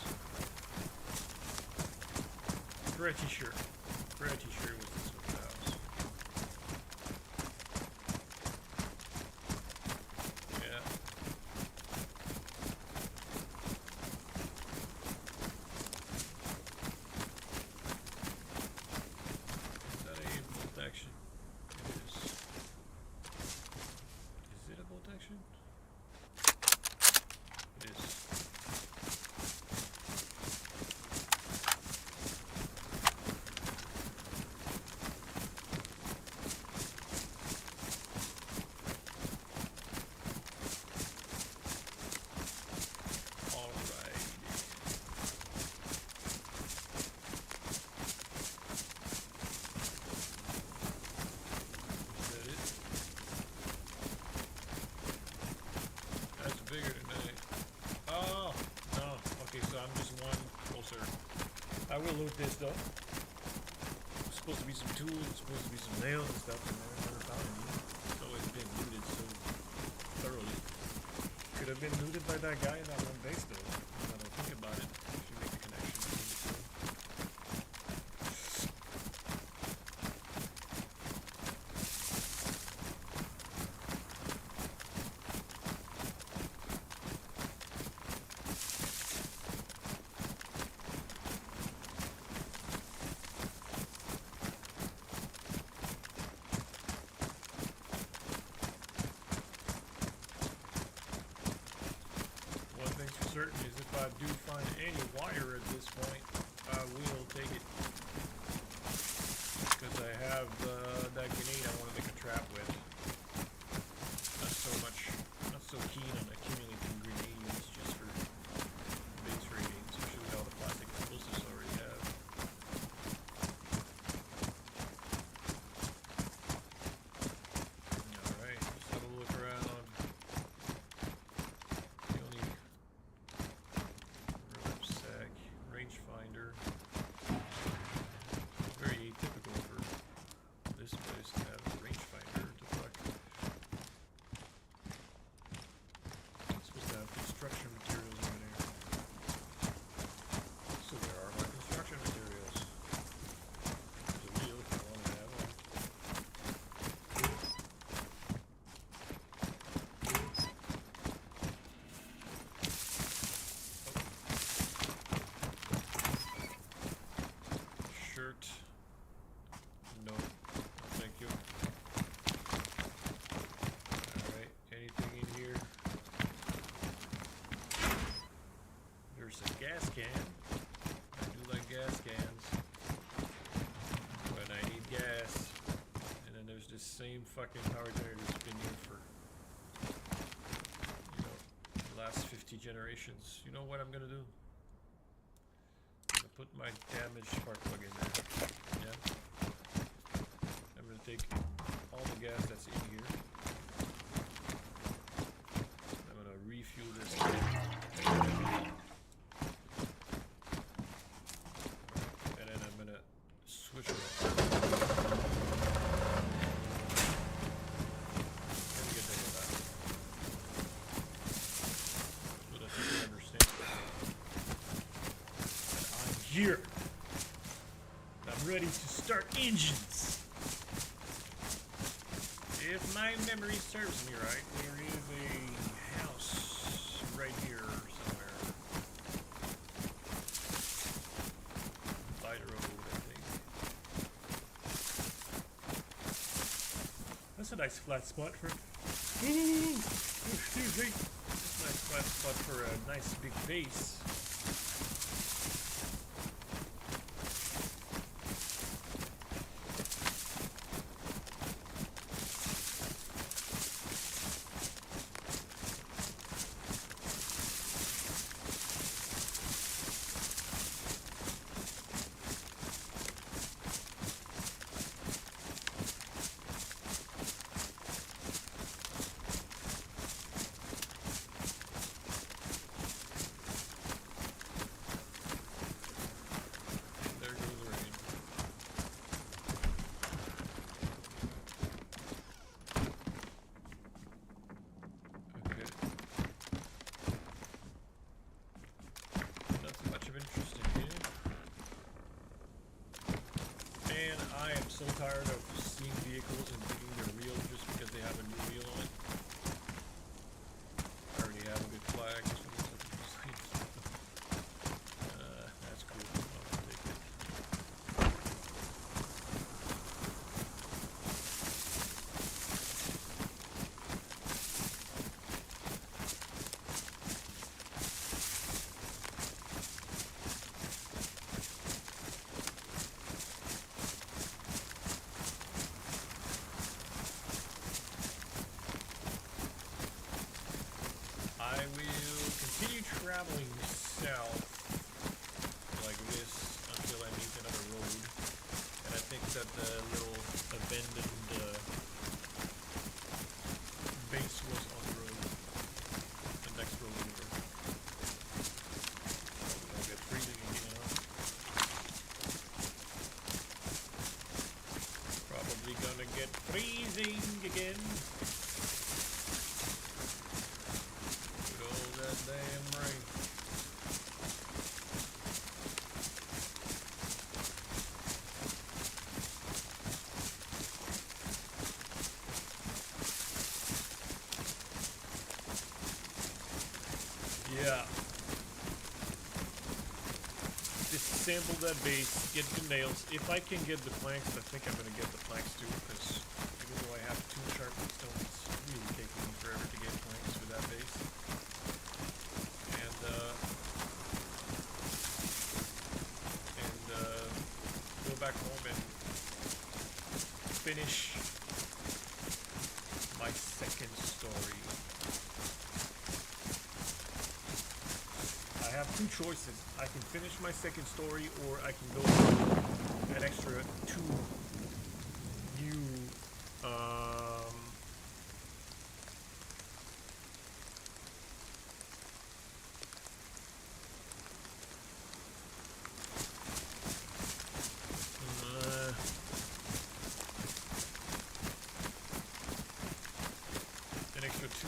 A: Pretty sure it was this way to the house. Yeah. Is that a bolt action? It is. Is it a bolt action? It is. Alright. Is that it? That's bigger than that. Oh, no. Okay, so I'm just one closer. I will loot this though. There's supposed to be some tools, supposed to be some nails and stuff in there. I never found any. It's always been looted so thoroughly. Could have been looted by that guy in that one base though. Now that I think about it. If you make the connection between the two. One thing's for certain is if I do find any wire at this point, I will take it. Because I have that grenade I want to make a trap with. Not so keen on accumulating grenades just for base raiding, especially with all the plastic explosives I already have. Alright, let's have a look around. The only rucksack, rangefinder. same fucking power generator that's been here for, you know, the last 50 generations. You know what I'm gonna do? I'm gonna put my damaged spark plug in there. Yeah. I'm gonna take all the gas that's in here. I'm gonna refuel this thing. And then I'm gonna switch it off. Here. I'm ready to start engines. If my memory serves me right, there is a house right here somewhere. By the road, I think. That's a nice flat spot for. Excuse me. That's a nice flat spot for a nice big base. So tired of seeing vehicles and thinking they're real just because they have a new wheel on it. I already have a good flag. That's cool. I'll take it. Traveling south like this until I meet another road, and I think that the little abandoned base was on the road, the next road over. I'll get freezing again, huh? Probably gonna get freezing again. Good old that damn rain. Yeah. Disassemble that base, get the nails. If I can get the planks, I think I'm going to get the planks too, because even though I have 2 sharpened stones, it's really taking me forever to get planks with that base. And go back home and finish my second story. I have 2 choices. I can finish my second story, or I can go an extra 2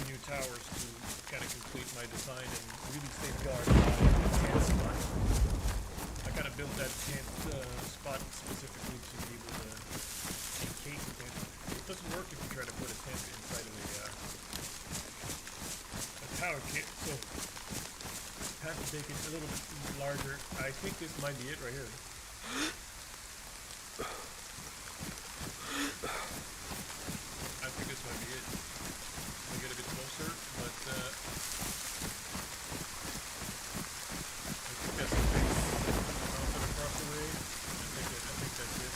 A: new towers to kind of complete my design and really safeguard my tent spot. I kind of built that tent spot specifically to be able to encase the tent. It doesn't work if you try to put a tent inside of a tower kit, so I have to take it a little bit larger. I think this might be it right here. I think this might be it. Get a bit closer, but I think that's the base. Mounted across the way. I think that's it.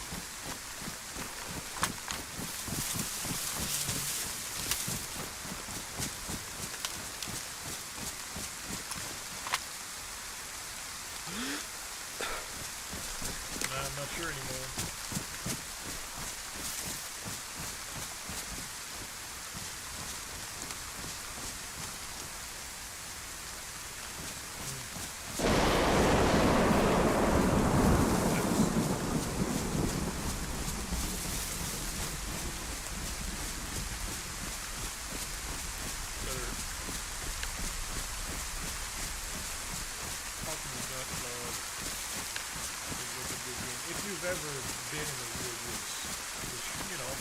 A: been in the real woods, which, you know,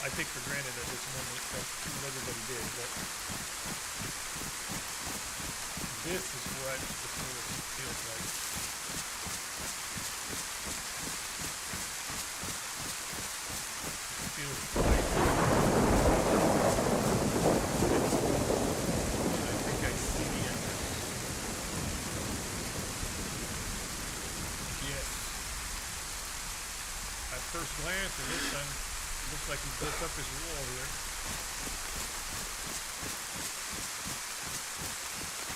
A: I take for granted at this moment that everybody did, but this is what the forest feels like. It feels like, I think I see the entrance. Yes. At first glance, it looks like he built up his wall here.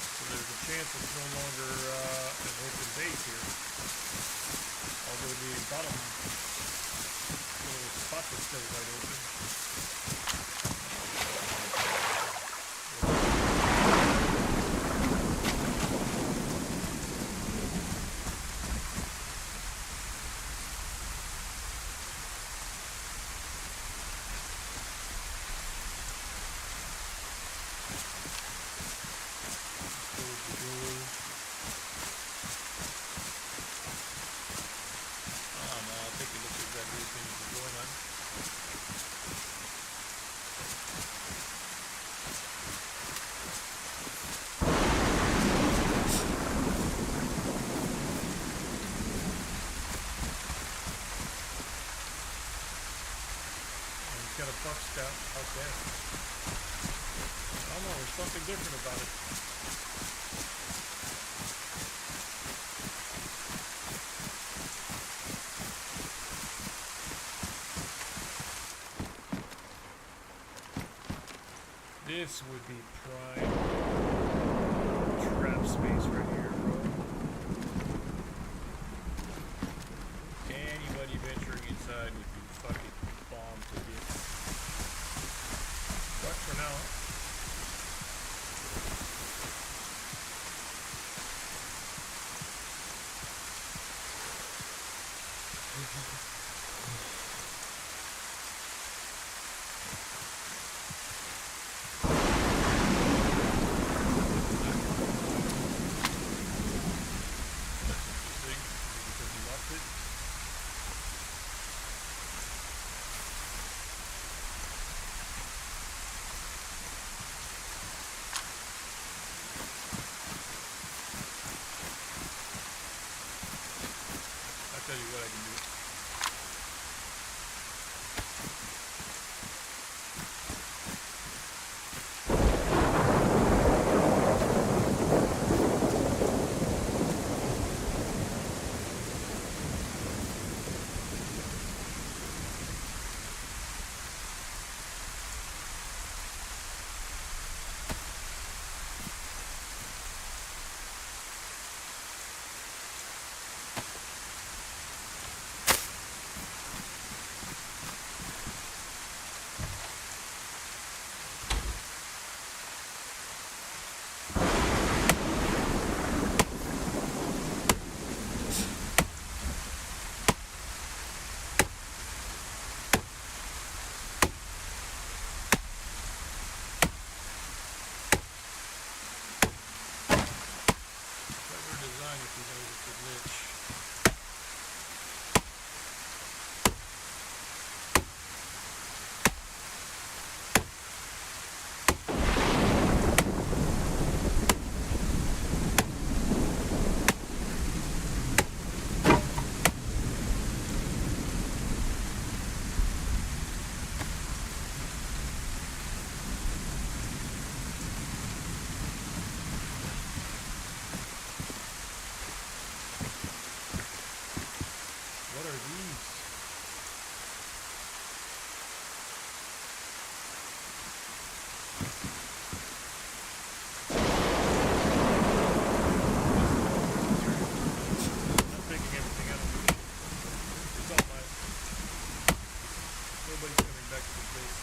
A: So there's a chance it's no longer an open base here. Although the bottom little spot is still wide open. Got a buck scout out there. I don't know, there's something different about it. This would be prime trap space right here, bro. Anybody venturing inside would be fucking bombed to bits. But for now, I'll tell you what I can do. If you know it's a glitch. What are these? I'm taking everything out of it. It's all mine. Nobody's coming back to this place.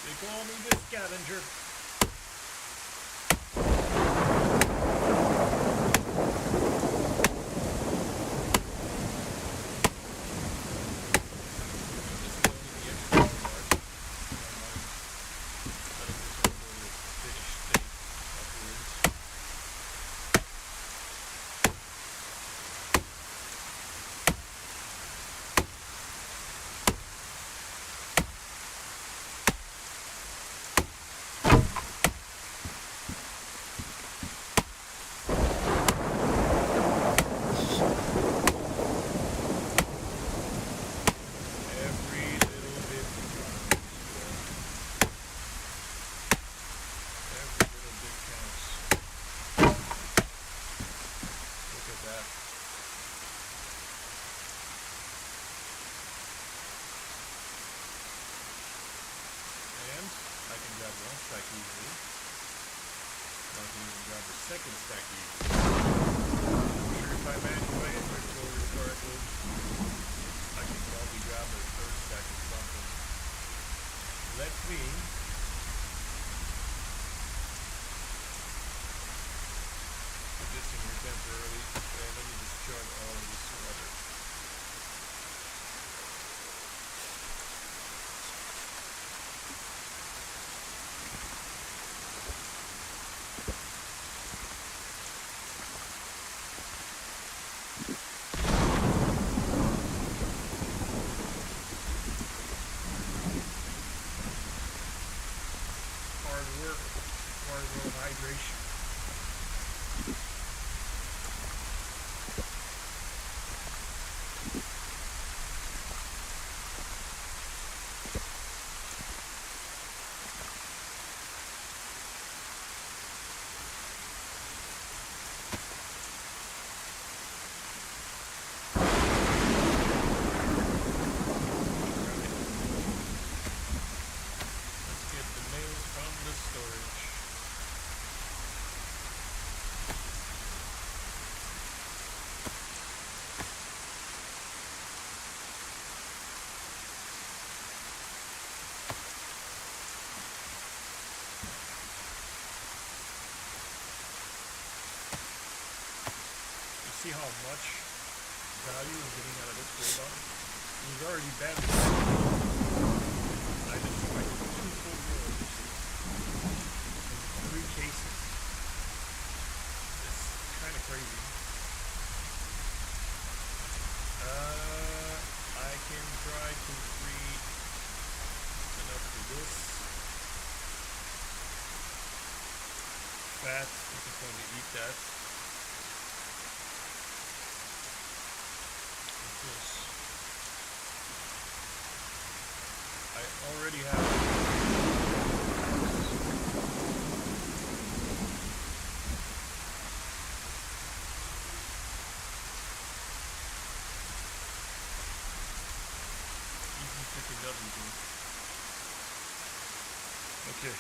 A: They call me the scavenger. grab the second stack here. I'm sure if I manage my inventory correctly, I can probably grab a third stack or something. Let me put this in here temporarily, and let me discharge all of this water. Hydration. Let's get the nails from the storage. See how much value I'm getting out of this gold on? It was already badly. I just tried 2 full rolls in 3 cases. It's kind of crazy. I can try to free enough for this. Fat, I'm just going to eat that. I already have even picking up anything. Okay.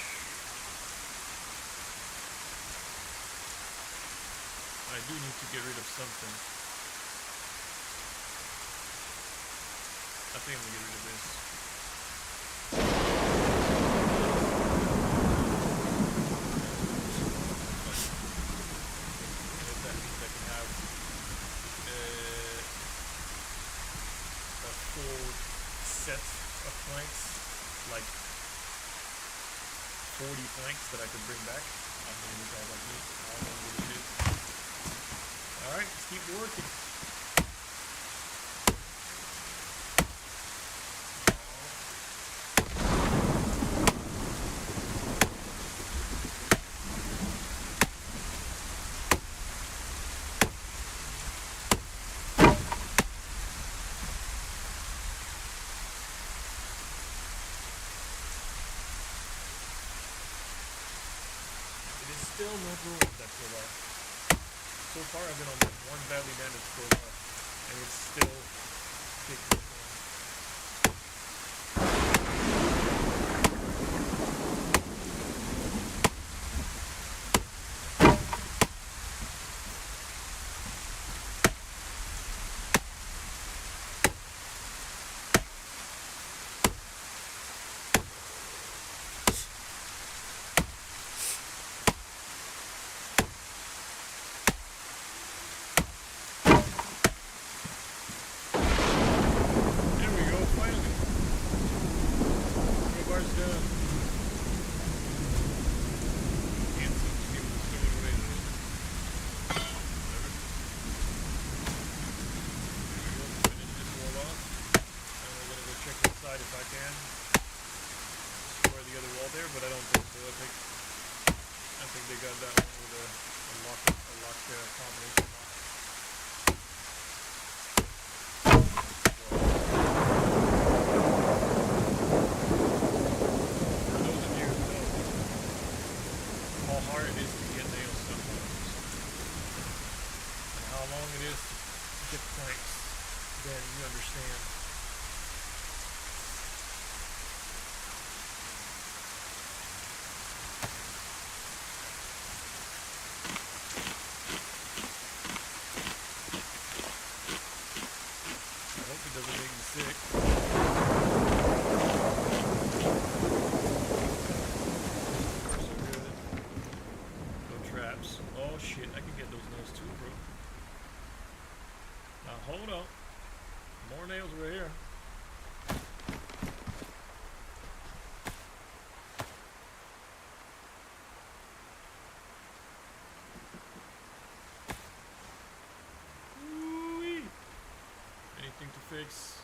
A: I do need to get rid of something. I think I'm gonna get rid of this. That means I can have a full set of planks, like 40 planks that I could bring back. I'm gonna use all that meat. I don't know what it is. Alright, let's keep working. Still not ruined that crowbar. So far I've been on that one badly damaged crowbar and it's still kicking. If I can destroy the other wall there, but I don't think so. I think they got that one with a lock combination lock. For those of you who know how hard it is to get nails sometimes and how long it is to get planks, then you understand. fix.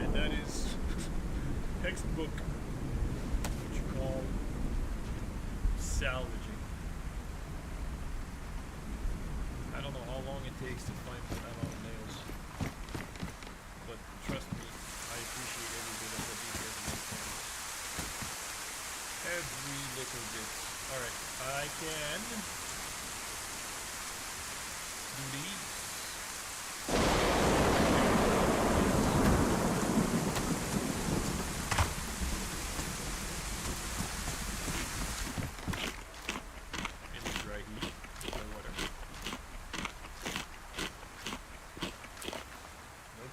A: And that is textbook what you call salvaging. I don't know how long it takes to find that amount of nails, but trust me, I appreciate every bit of the details in these things. Every little bit. Alright, I can do these.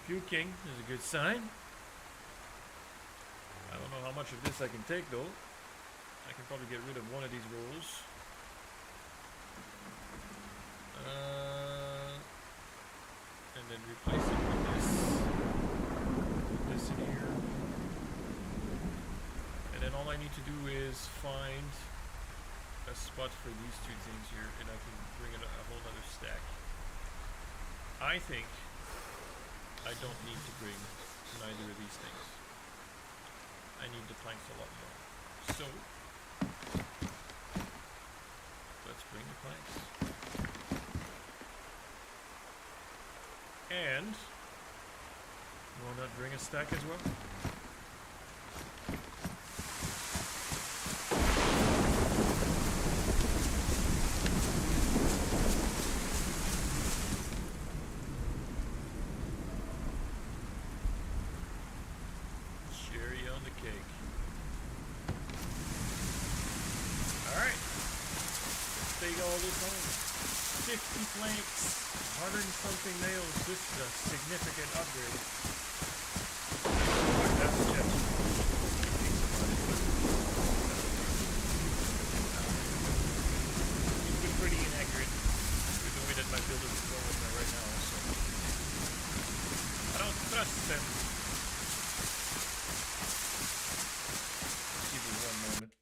A: Puking is a good sign. I don't know how much of this I can take though. I can probably get rid of one of these rolls. And then replace it with this. Put this in here. And then all I need to do is find a spot for these two things here, and I can bring in a whole other stack. I think I don't need to bring neither of these things. I need the planks a lot more. So, let's bring the planks. And, why not bring a stack as well? All this home. 50 planks, 100 and something nails. This is a significant upgrade. That's a gem. It's been pretty inaccurate with the way that my build is going right now, so I don't trust them. Give me one moment.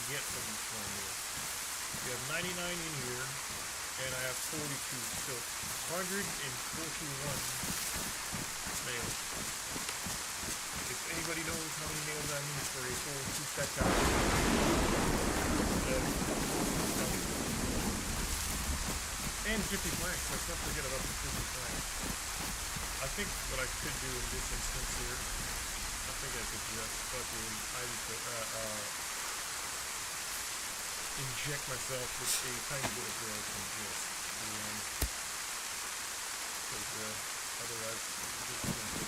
A: Get from each one here. We have 99 in here, and I have 42, so 141 nails. If anybody knows how many nails I need for a full 2-stack tower, and 50 planks. Let's not forget about the 50 planks. I think what I could do in this instance here, I think I could just fucking inject myself with a tiny bit of growth and just because otherwise this is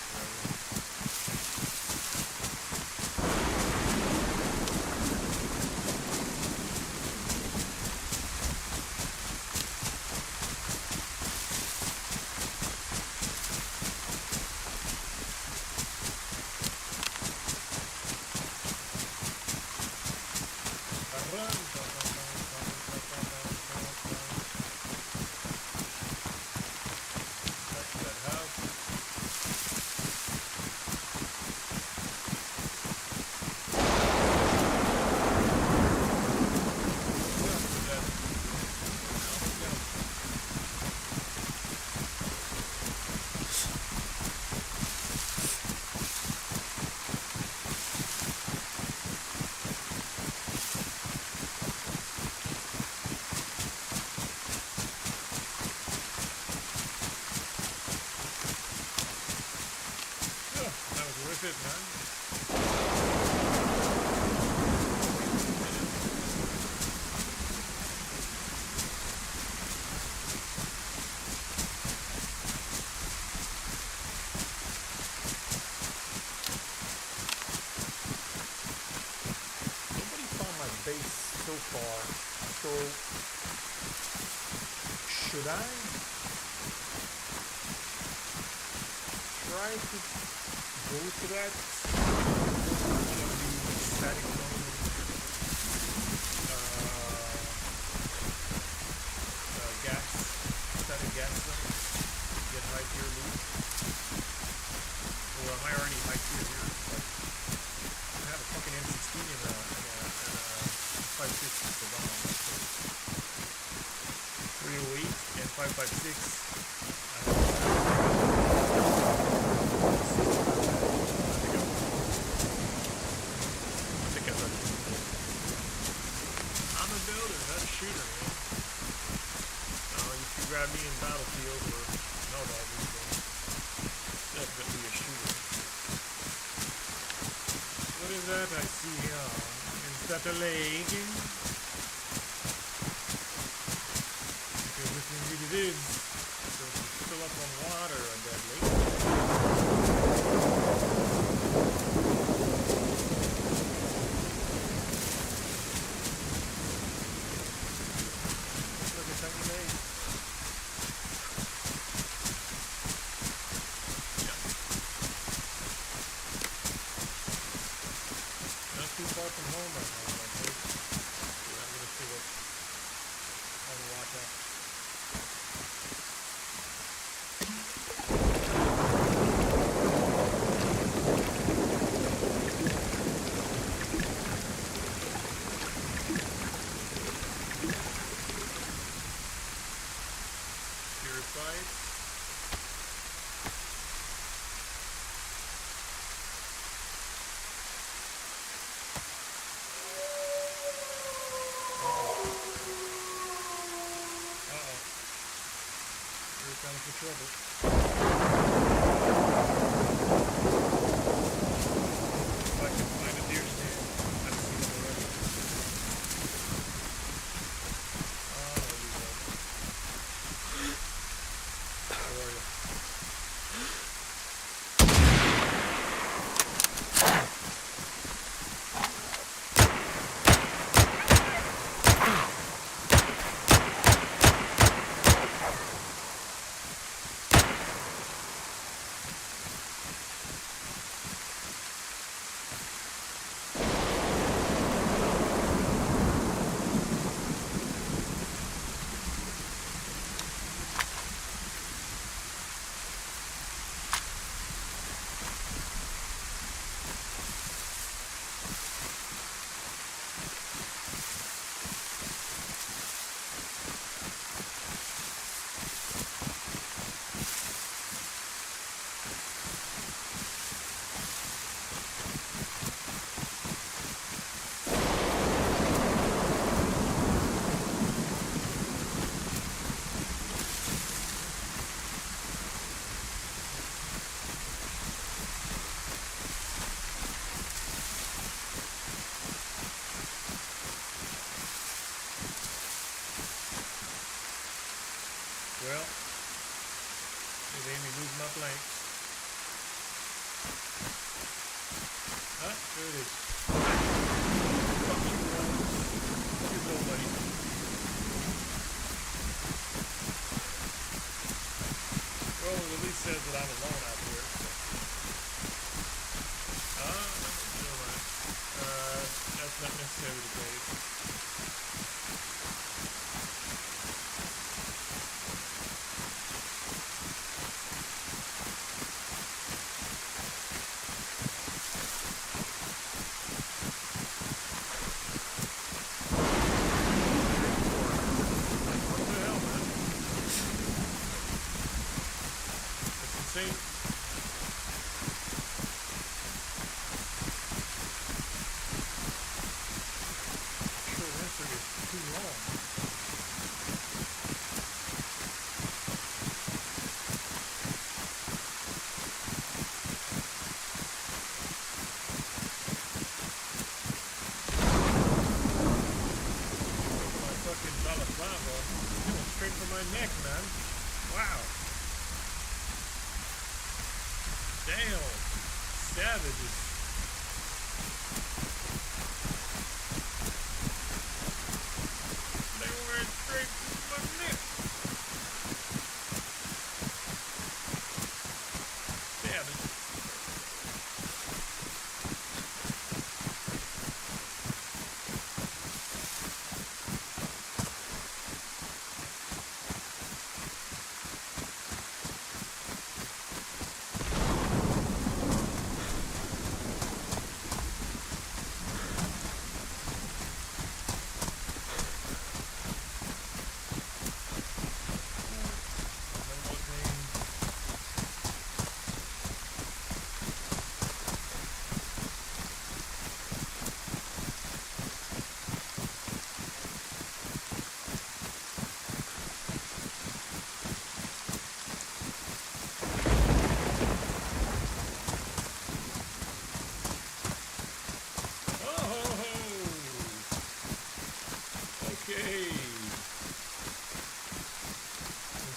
A: It, man. Nobody found my base so far, so should I try to go to that static mode static gas zone, get high tier loot, or am I already high tier here? Like, I have a fucking M16 and a 5.6 for bomb. 308 and 5.56. Shooter, man. If you grab me in Battlefield or no dog, definitely a shooter. What is that I see here? Is that a lake? Because if indeed it is, so it's still up on water on that lake. Time for trouble. If I can find a deer stand, I've seen it already. Oh, there we go. How are you? Well, they made me lose my planks. There it is. Fuck you, bro. You go, buddy. Well, it at least says that I'm alone out here. Never mind. That's not necessarily the case. Insane. Sure, answer is too long. My fucking balaclava going straight for my neck, man. Wow. Damn, savages. They went straight to my neck. Savage.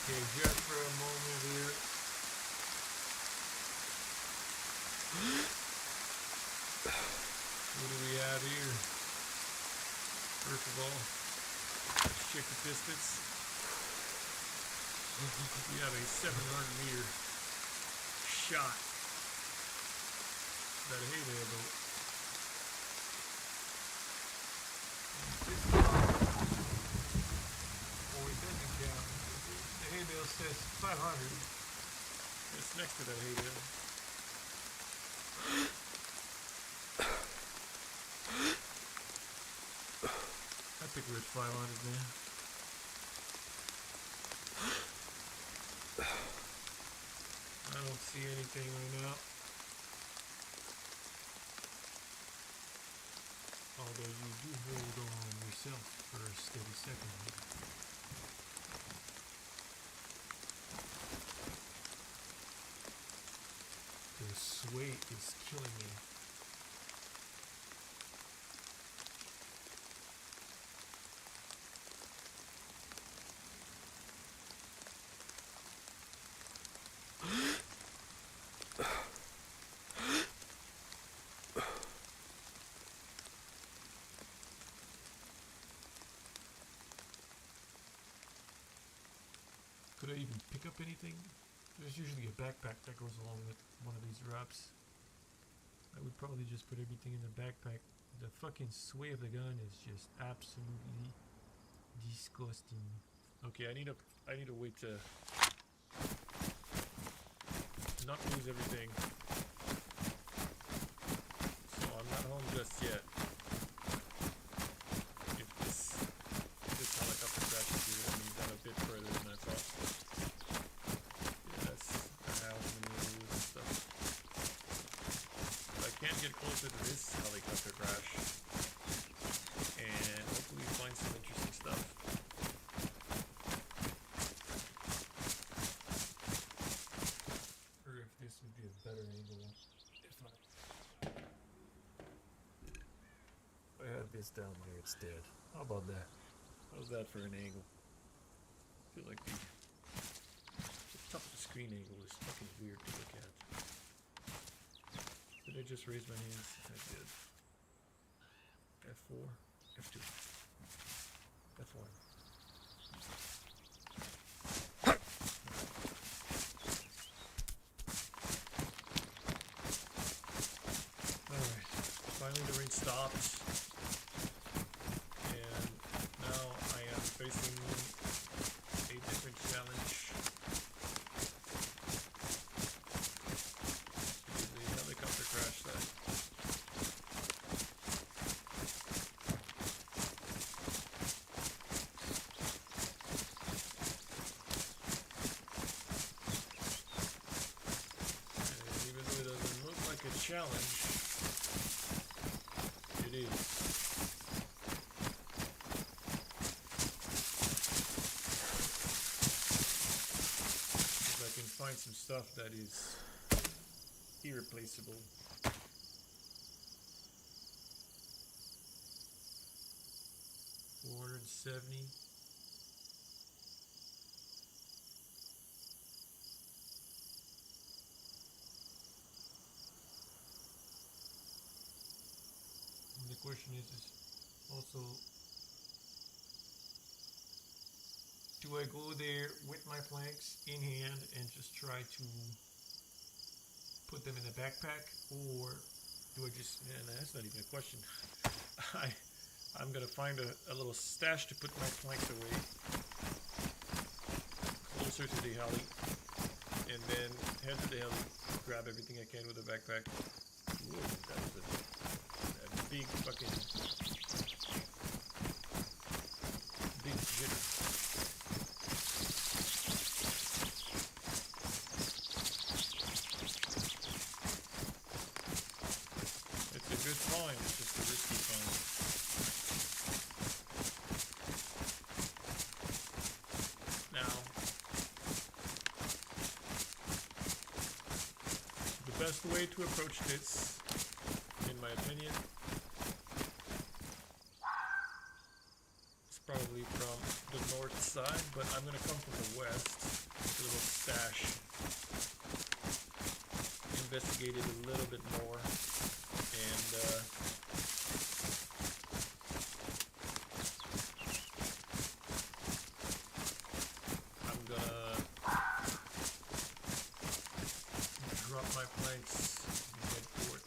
A: Okay, just for a moment here. What do we have here? First of all, let's check the distance. We have a 700-meter shot. That hay bale boat. The hay bale says 500. It's next to that hay bale. I think we're at 500 now. I don't see anything right now. Although you do hold on yourself for a steady second here. The sway is killing me. Could I even pick up anything? There's usually a backpack that goes along with one of these wraps. I would probably just put everything in the backpack. The fucking sway of the gun is just absolutely disgusting. Okay, I need a way to not lose everything. So I'm not home just yet. If this helicopter crashes here, that means I'm a bit further than I thought. Yeah, that's a house and the roof and stuff. But I can get closer to this helicopter crash and hopefully find some interesting stuff. Or if this would be a better angle. If I had this down there, it's dead. How about that? How's that for an angle? I feel like the top of the screen angle is fucking weird to look at. Did I just raise my hands? I did. F4, F2, F1. Alright, finally the rain stopped, and now I am facing a different challenge. It is a helicopter crash site. Challenge. It is. If I can find some stuff that is irreplaceable. $470. The question is also, do I go there with my planks in hand and just try to put them in a backpack, or do I just, man, that's not even a question. I'm gonna find a little stash to put my planks away closer to the heli, and then head to the heli, grab everything I can with a backpack. Ooh, that was a big fucking big jitter. It's a good find, it's just a risky find. Now, the best way to approach this, in my opinion, probably from the north side, but I'm gonna come from the west with a little stash. Investigate it a little bit more, and I'm gonna drop my planks and head for it.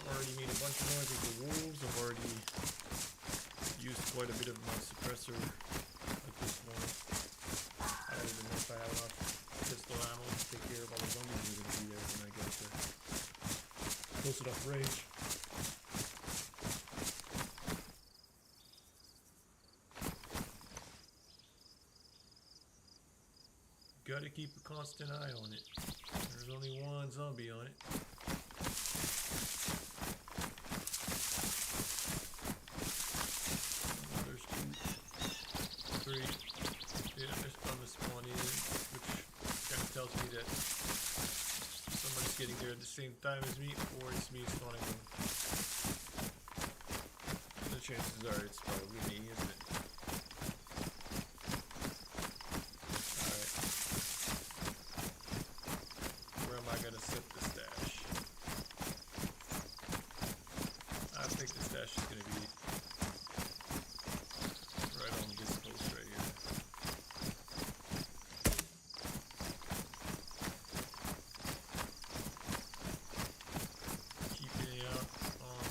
A: Already made a bunch of noise with the wolves. I've already used quite a bit of my suppressor at this point. I don't even know if I have enough pistol ammo to take care of all the zombies that are going to be there when I get to close enough range. Gotta keep a constant eye on it. There's only one zombie on it. Yeah, there's from the spawn in, which kind of tells me that somebody's getting there at the same time as me, or it's me spawning them. The chances are it's probably me, isn't it? Alright. Where am I gonna set the stash? I think the stash is gonna be right on this post right here. Keeping it out on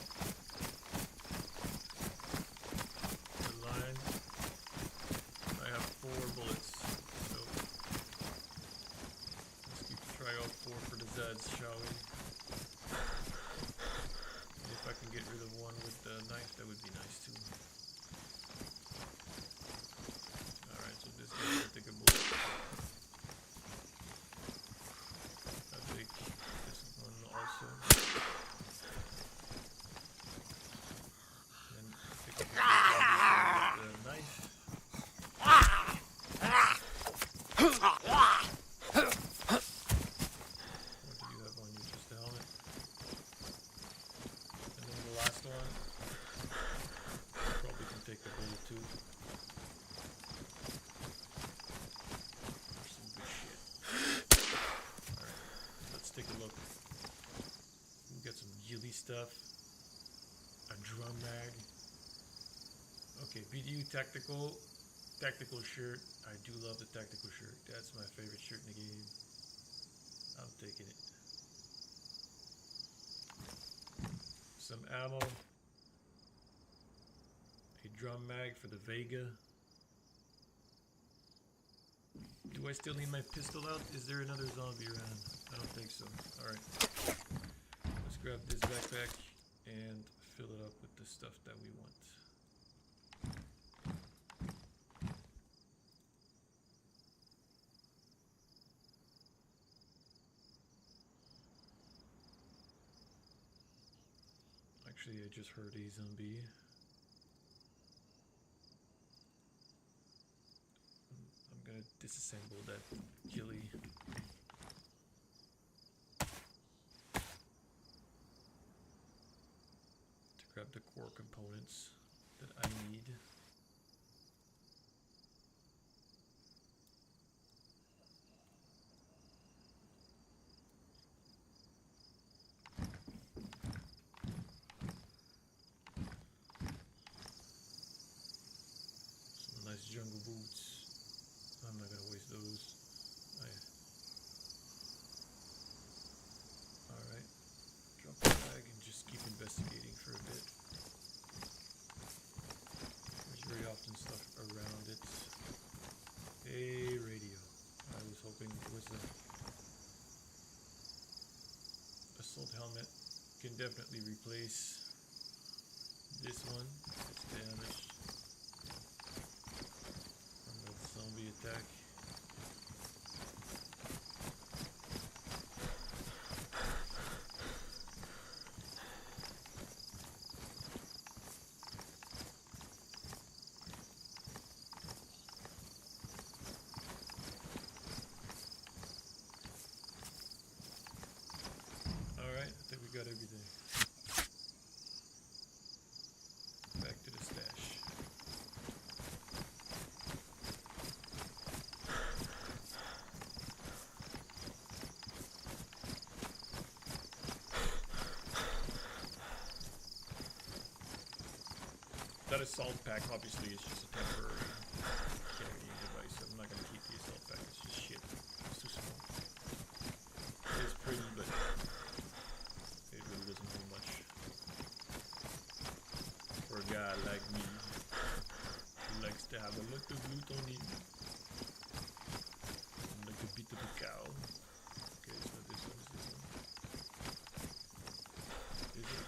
A: the line. I have 4 bullets, so let's try out 4 for the Zeds, shall we? And if I can get rid of one with the knife, that would be nice too. Take a bullet. I'll take this one also. And pick up the knife. What do you have on you? Just the helmet. And then the last one. Probably can take the bullet too. stuff. A drum mag. Okay, BDU tactical shirt. I do love the tactical shirt. That's my favorite shirt in the game. I'm taking it. Some ammo. A drum mag for the Vega. Do I still need my pistol out? Is there another zombie around? I don't think so. Alright. Let's grab this backpack and fill it up with the stuff that we want. Actually, I just heard a zombie. I'm gonna disassemble that ghillie. To grab the core components that I need. Some nice jungle boots. I'm not gonna waste those. Alright. Drop the bag and just keep investigating for a bit. There's very often stuff around it. A radio. I was hoping it was a assault helmet. Can definitely replace this one. It's damaged from the zombie attack. Alright, I think we got everything. Back to the stash. That assault pack obviously is just a temporary carrying device. I'm not going to keep the assault pack, it's just shit. It's too small. It's pretty, but it really doesn't do much. For a guy like me, who likes to have a lot of loot on him. Like a bit of a cow. Okay, it's not this one, it's this one. Is it?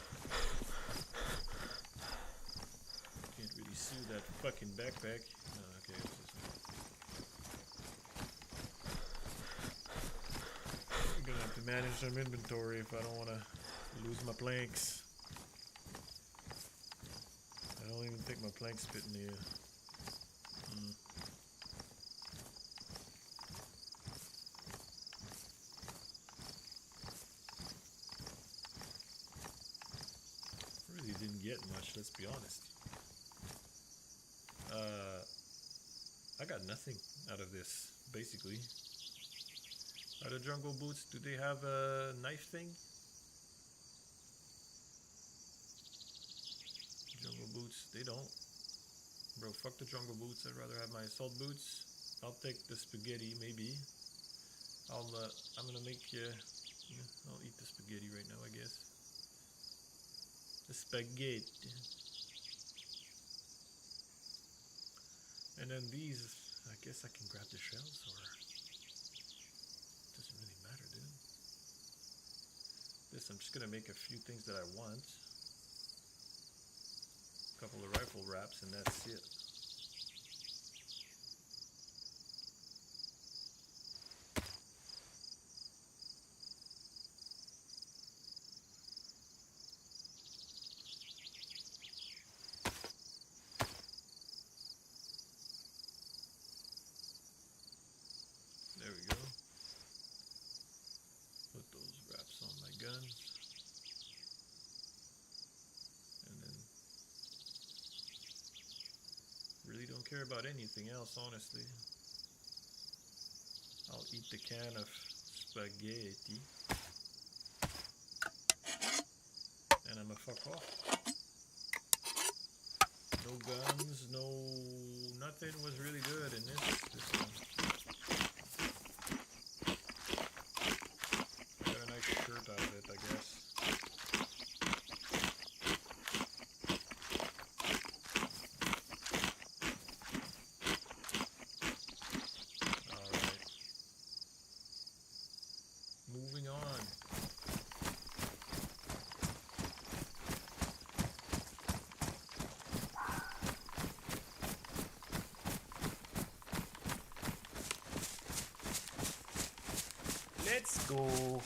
A: Can't really see that fucking backpack. No, okay, it's this one. I'm gonna have to manage some inventory if I don't want to lose my planks. I don't even think my planks fit in here. Really didn't get much, let's be honest. I got nothing out of this, basically. Are the jungle boots, do they have a knife thing? Jungle boots, they don't. Bro, fuck the jungle boots, I'd rather have my assault boots. I'll take the spaghetti, maybe. I'm gonna make, I'll eat the spaghetti right now, I guess. The spaghetti. And then these, I guess I can grab the shells, or doesn't really matter, dude. This, I'm just gonna make a few things that I want. A couple of rifle wraps, and that's it. There we go. Put those wraps on my gun. And then really don't care about anything else, honestly. I'll eat the can of spaghetti. the fuck off. No guns, no... Nothing was really good in this one. Got a nice shirt out of it, I guess. Alright. Moving on. Let's go.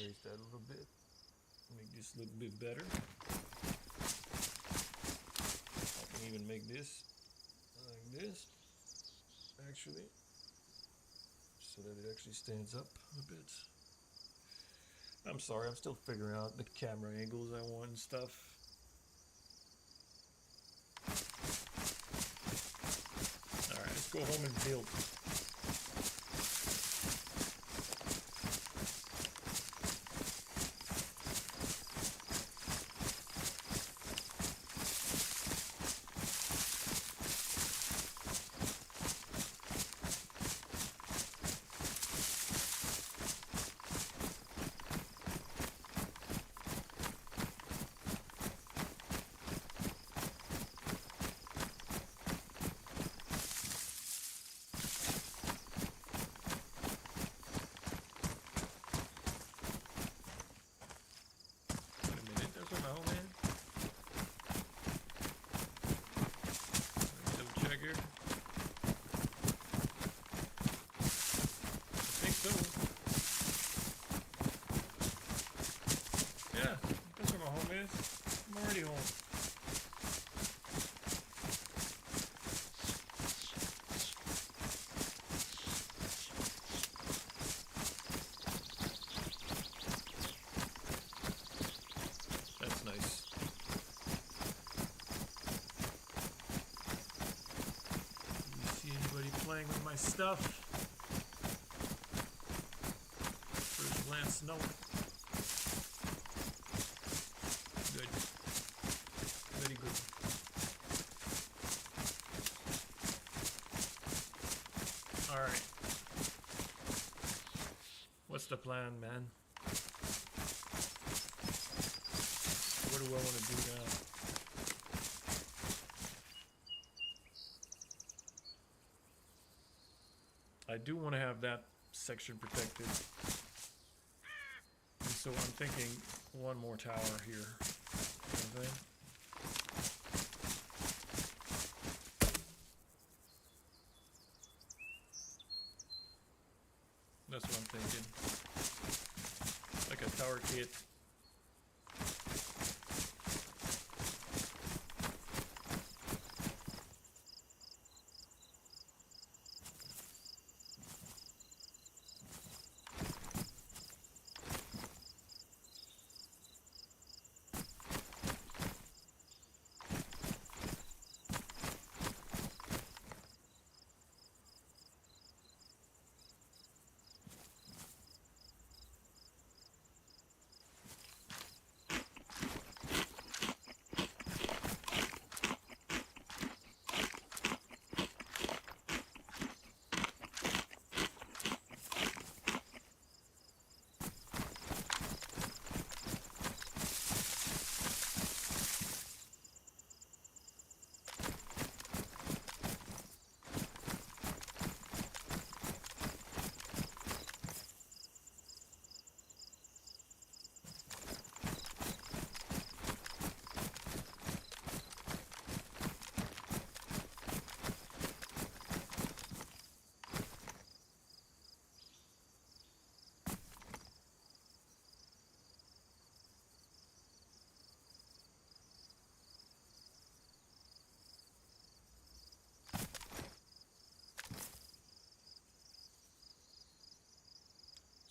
A: Raise that a little bit. Make this look a bit better. I can even make this like this, actually, so that it actually stands up a bit. I'm sorry, I'm still figuring out the camera angles I want and stuff. Alright, let's go home and build. Yeah, that's where my home is. I'm already home. That's nice. Do you see anybody playing with my stuff? First glance, no. Good. Very good. Alright. What's the plan, man? What do I want to do now? I do want to have that section protected. And so I'm thinking one more tower here. You know what I'm saying? That's what I'm thinking. Like a tower kit.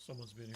A: Someone's been here.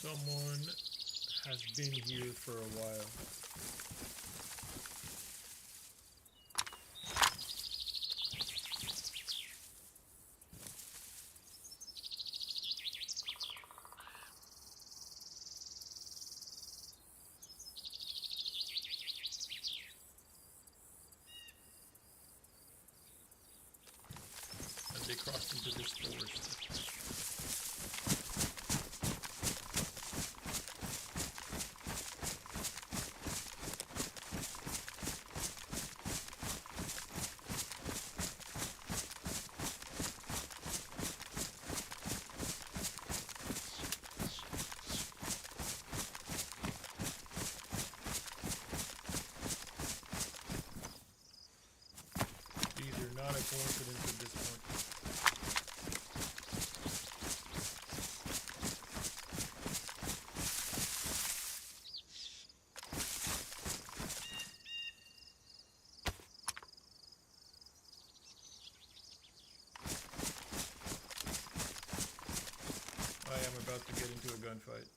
A: Someone has been here for a while. And they crossed into this forest. Not a coincidence at this point. I am about to get into a gunfight.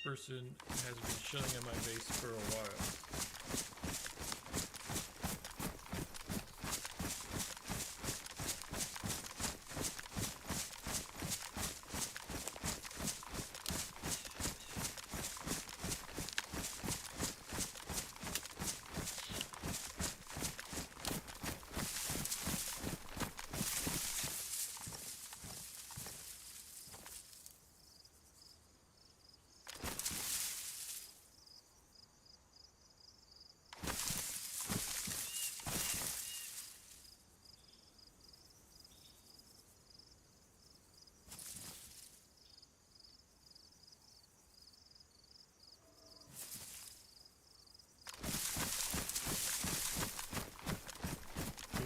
A: person has been chilling at my base for a while.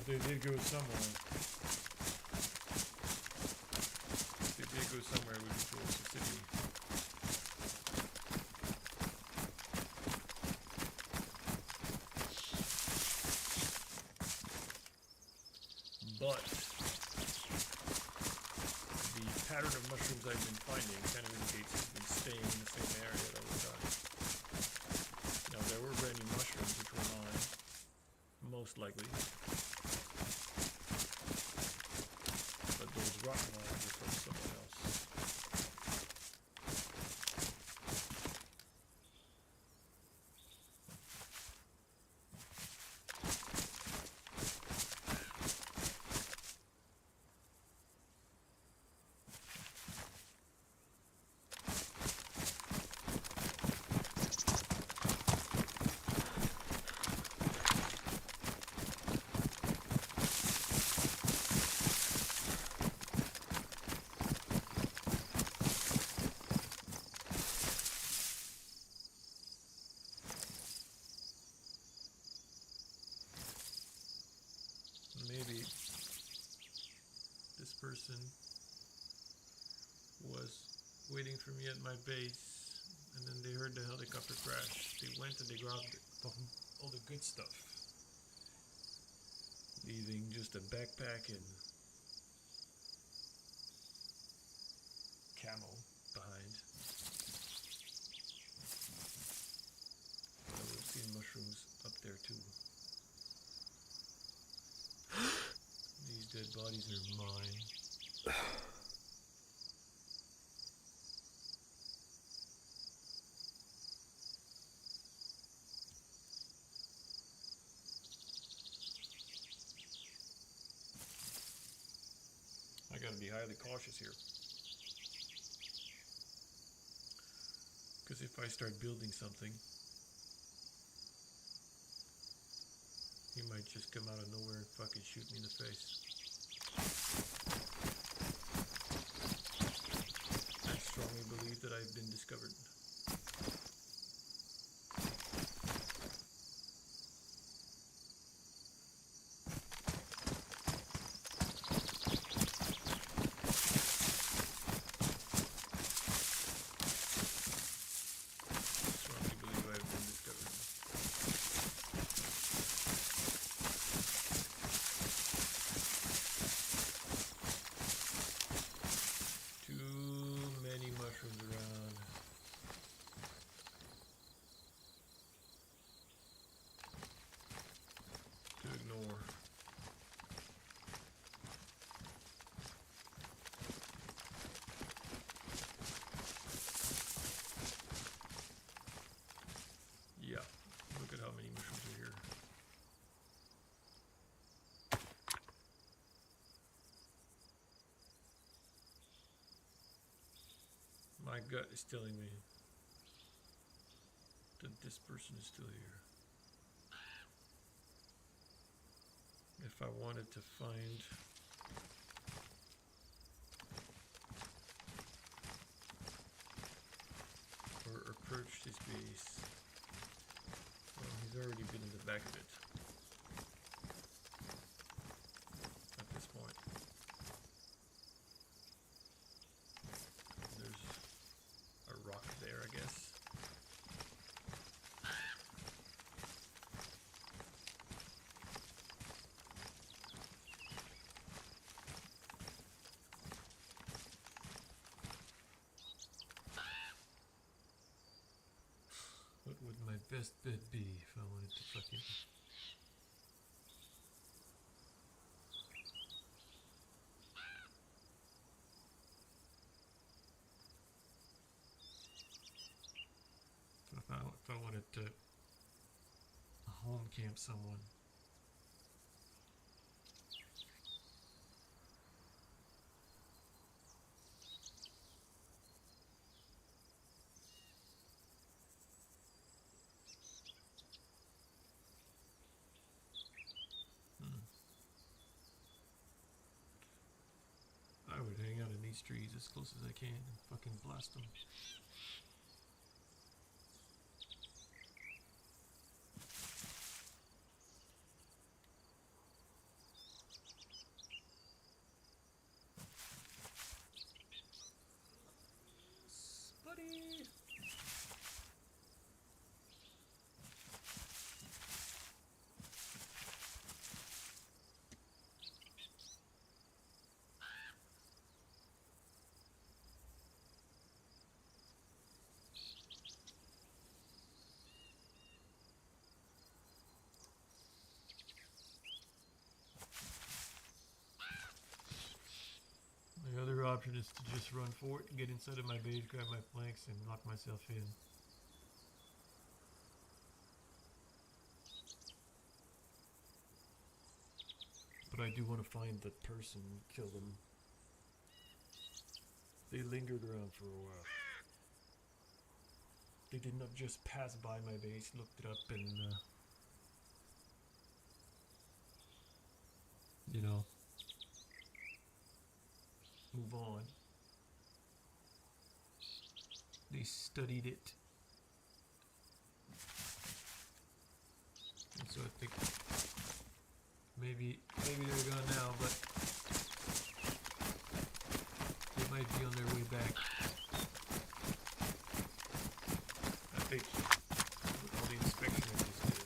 A: They did go somewhere. They did go somewhere, it would be towards the city. But the pattern of mushrooms I've been finding kind of indicates it's been staying in the same area the whole time. Now there were brand new mushrooms which were mine, most likely. Those rotten ones are from someone else. Maybe this person was waiting for me at my base, and then they heard the helicopter crash. They went and they grabbed all the good stuff, leaving just a backpack and camel behind. I would have seen mushrooms up there too. These dead bodies are mine. I gotta be highly cautious here. Because if I start building something, he might just come out of nowhere and fucking shoot me in the face. I strongly believe that I've been discovered. My gut is telling me that this person is still here. If I wanted to find or approach this base, well, he's already been in the back of it at this point. Rock there, I guess. best bet be if I wanted to fucking... If I wanted to home camp someone. I would hang out in these trees as close as I can and fucking blast them. Buddy! The other option is to just run for it, get inside of my base, grab my planks, and lock myself in. But I do want to find the person and kill them. They lingered around for a while. They did not just pass by my base, looked it up, and you know, move on. They studied it. And so I think maybe they're gone now, but they might be on their way back. I think with all the inspection I just did,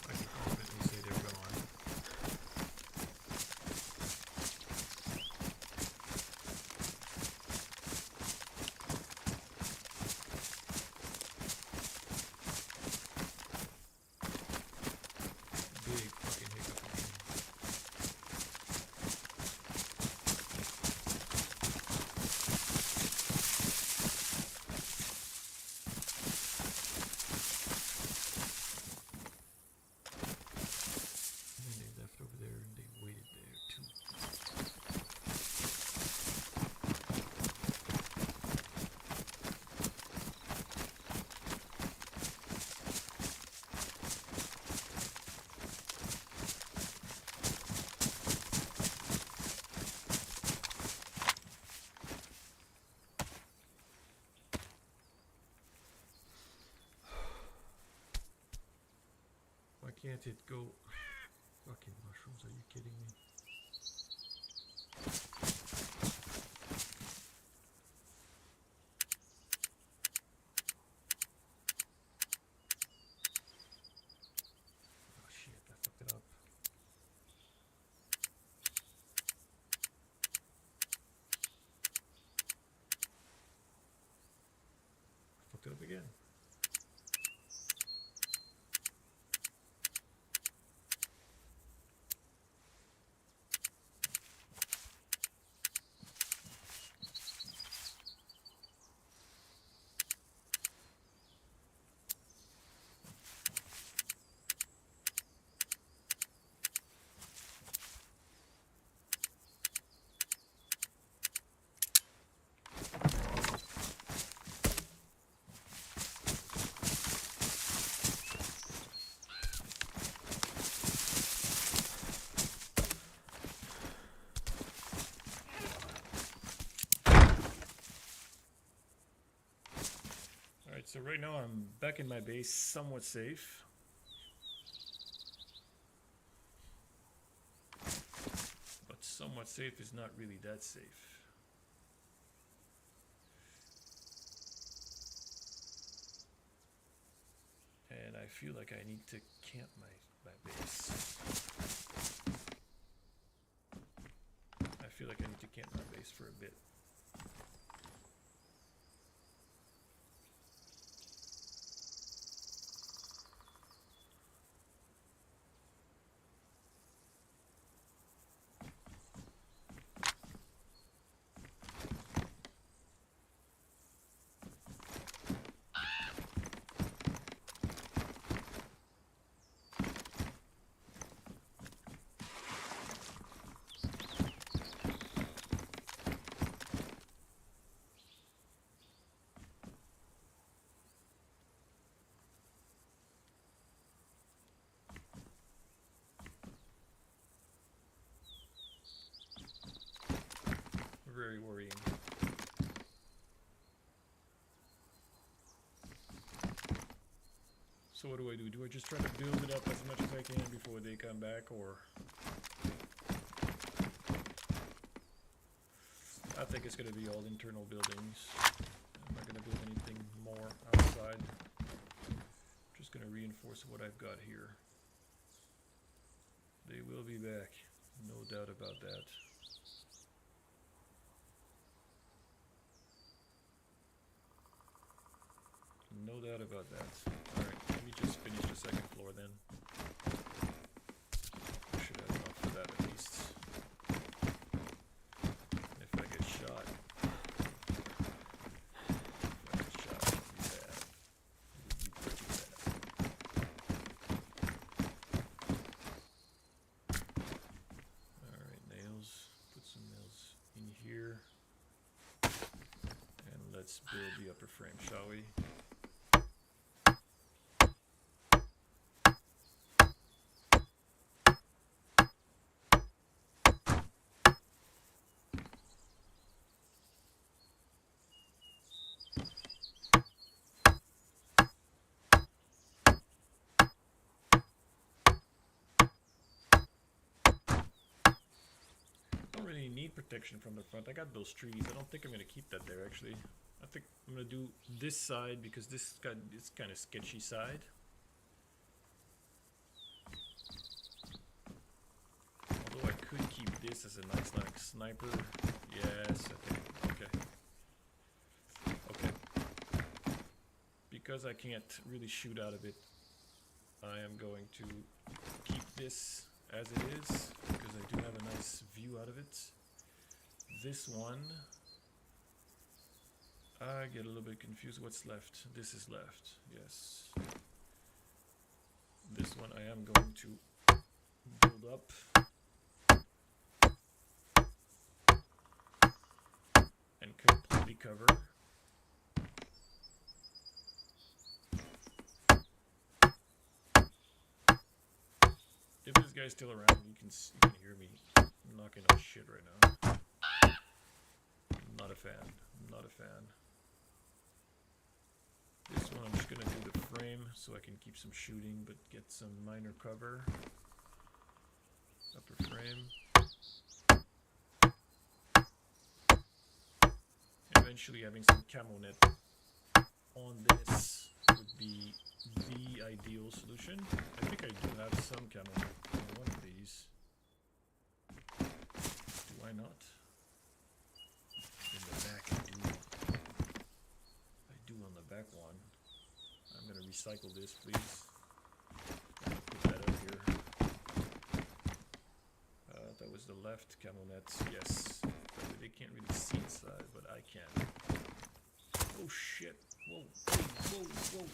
A: I can confidently say they're gone. Big fucking hiccup again. And then they left over there and they waited there too. Why can't it go? Fucking mushrooms, are you kidding me? Oh shit, I fucked it up. I fucked it up again. Alright, so right now I'm back in my base, somewhat safe. But somewhat safe is not really that safe. And I feel like I need to camp my base. I feel like I need to camp my base for a bit. very worrying. So what do? Do I just try to build it up as much as I can before they come back, or? I think it's gonna be all internal buildings. I'm not gonna build anything more outside. Just gonna reinforce what I've got here. They will be back, no doubt about that. No doubt about that. Alright, let me just finish the second floor then. I should have enough for that at least. If I get shot. If I get shot, it would be bad. It would be pretty bad. Alright, nails. Put some nails in here. And let's build the upper frame, shall we? Need protection from the front. I got those trees. I don't think I'm gonna keep that there actually. I think I'm gonna do this side because this got this kind of sketchy side. Although I could keep this as a nice like sniper. Yes, I think okay. Because I can't really shoot out of it, I am going to keep this as it is because I do have a nice view out of it. This one, I get a little bit confused. What's left? This is left, yes. This one I am going to build up and completely cover. If this guy's still around, you can hear me knocking on shit right now. Not a fan. Not a fan. This one I'm just gonna do the frame so I can keep some shooting but get some minor cover. Upper frame. Eventually having some camo net on this would be the ideal solution. I think I do have some camo net on one of these. Do I not? In the back I do. I do on the back one. I'm gonna recycle this, please. Put that up here. That was the left camo net, yes. They can't really see inside, but I can. Oh shit! Whoa, whoa, whoa, whoa!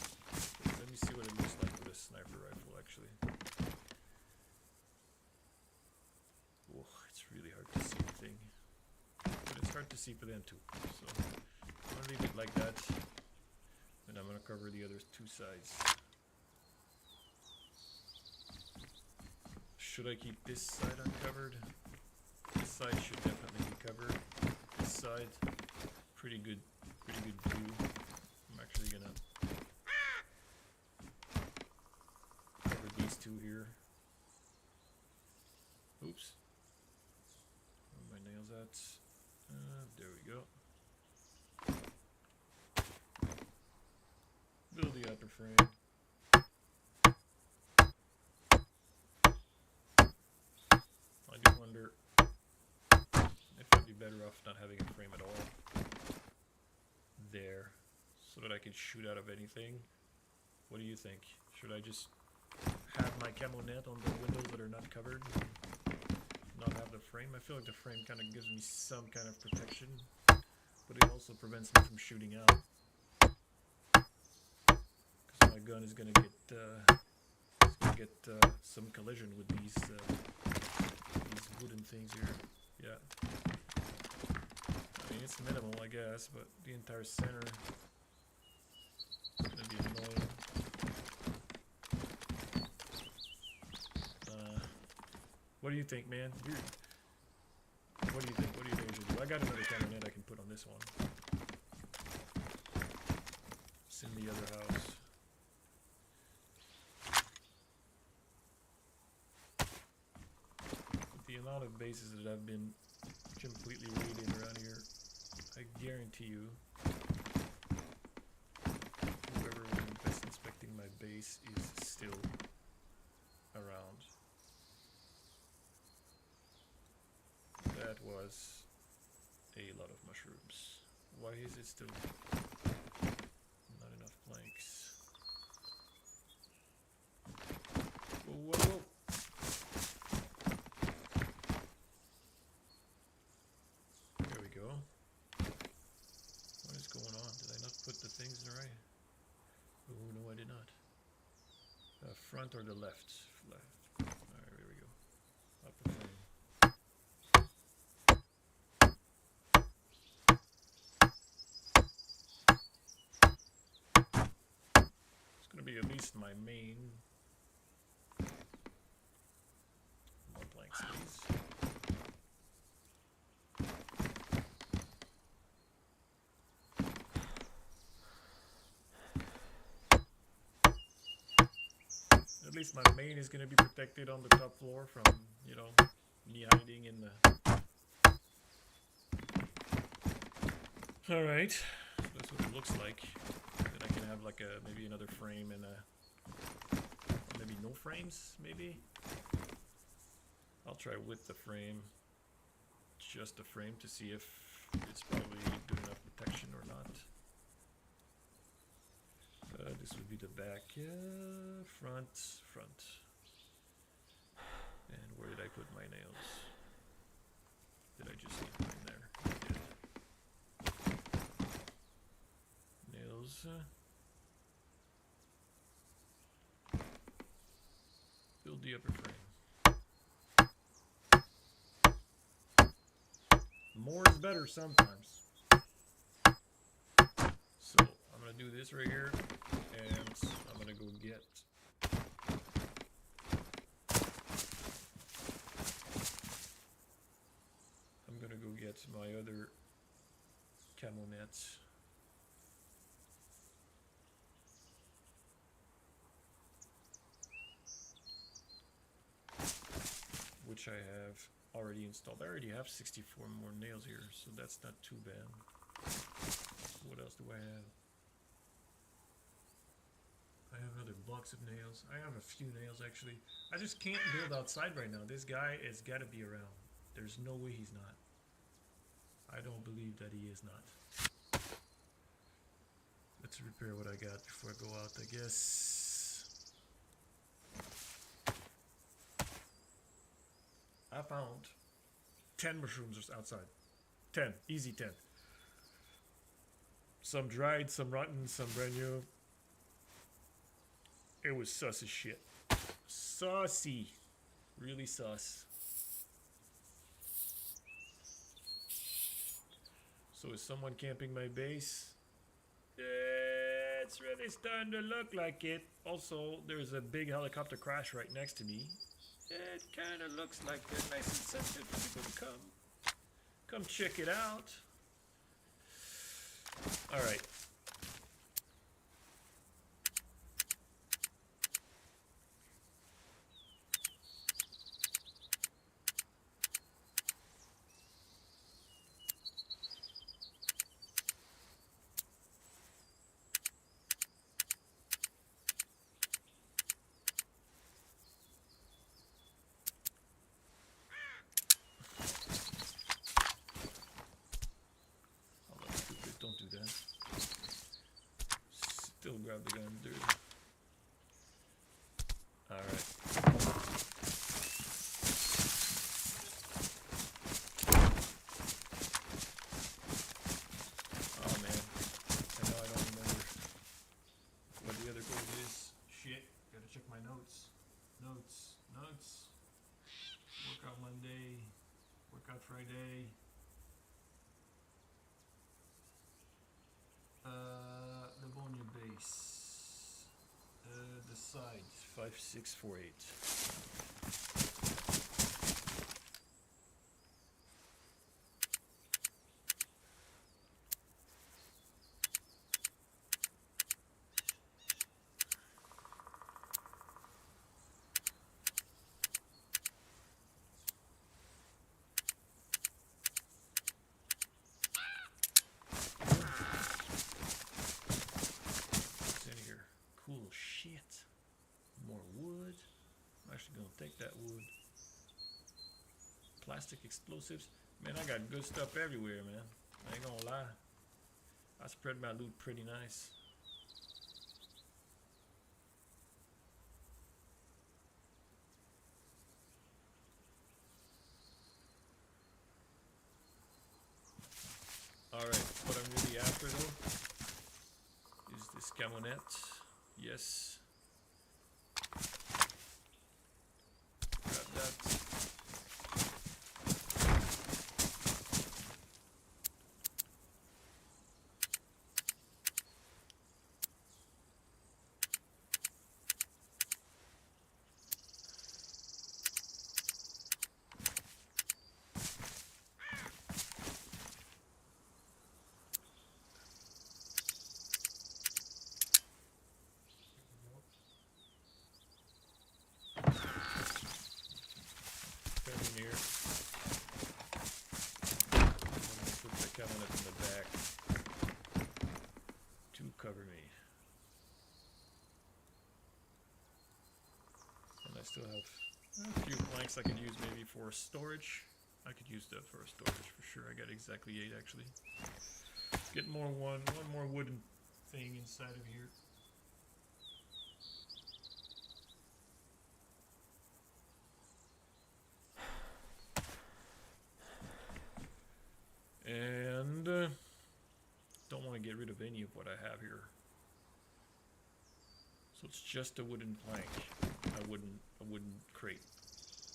A: Let me see what it looks like with a sniper rifle, actually. Whoa, it's really hard to see anything. But it's hard to see for them too. So I'm gonna leave it like that. And I'm gonna cover the other two sides. Should I keep this side uncovered? This side should definitely be covered. This side, pretty good view. I'm actually gonna cover these two here. Oops. Where are my nails at? There we go. Build the upper frame. I do wonder if I'd be better off not having a frame at all there, so that I could shoot out of anything. What do you think? Should I just have my camo net on the windows that are not covered, not have the frame? I feel like the frame kind of gives me some kind of protection, but it also prevents me from shooting out. Because my gun is gonna get some collision with these wooden things here. Yeah. I mean, it's minimal, I guess, but the entire center is gonna be annoying. What do you think, man? What do you think? What do you think I should do? I got another cabinet I can put on this one. It's in the other house. With the amount of bases that I've been completely raiding around here, I guarantee you whoever was best inspecting my base is still around. That was a lot of mushrooms. Why is it still not enough planks? Whoa, whoa, whoa. There we go. What is going on? Did I not put the things in the right? Oh, no, I did not. Front or the left? Left. Alright, there we go. Upper frame. It's gonna be at least my main. More blanks, please. At least my main is going to be protected on the top floor from, you know, me hiding in the... Alright, so that's what it looks like. Then I can have like a, maybe another frame and a... Or maybe no frames, maybe? I'll try with the frame. Just a frame to see if it's probably good enough protection or not. This would be the back, front. And where did I put my nails? Did I just leave them in there? I did. Nails. Build the upper frame. More is better sometimes. So I'm gonna do this right here. And I'm gonna go get my other camo nets. Which I have already installed. I already have 64 more nails here, so that's not too bad. What else do I have? I have another box of nails. I have a few nails actually. I just can't build outside right now. This guy has got to be around. There's no way he's not. I don't believe that he is not. Let's repair what I got before I go out, I guess. I found 10 mushrooms outside. 10. Easy 10. Some dried, some rotten, some brand new. It was sus as shit. Saucy. Really sus. So is someone camping my base? It's really starting to look like it. Also, there's a big helicopter crash right next to me. It kind of looks like a nice incentive for people to come check it out. All right. Don't do that. Still grab the gun, dude. Alright. Oh man. I know I don't remember what the other code is. Shit. Gotta check my notes. Notes. Workout Monday. Workout Friday. Livonia base. The side 5648. plastic explosives. Man, I got good stuff everywhere, man. I ain't gonna lie. I spread my loot pretty nice. Alright, what I'm really after though is this camonette. Yes. Grab that. Here. I'm gonna put the cabinet in the back to cover me. And I still have a few planks I could use maybe for storage. I could use that for storage for sure. I got exactly 8 actually. Get more one more wooden thing inside of here. And don't want to get rid of any of what I have here. So it's just a wooden plank, a wooden crate,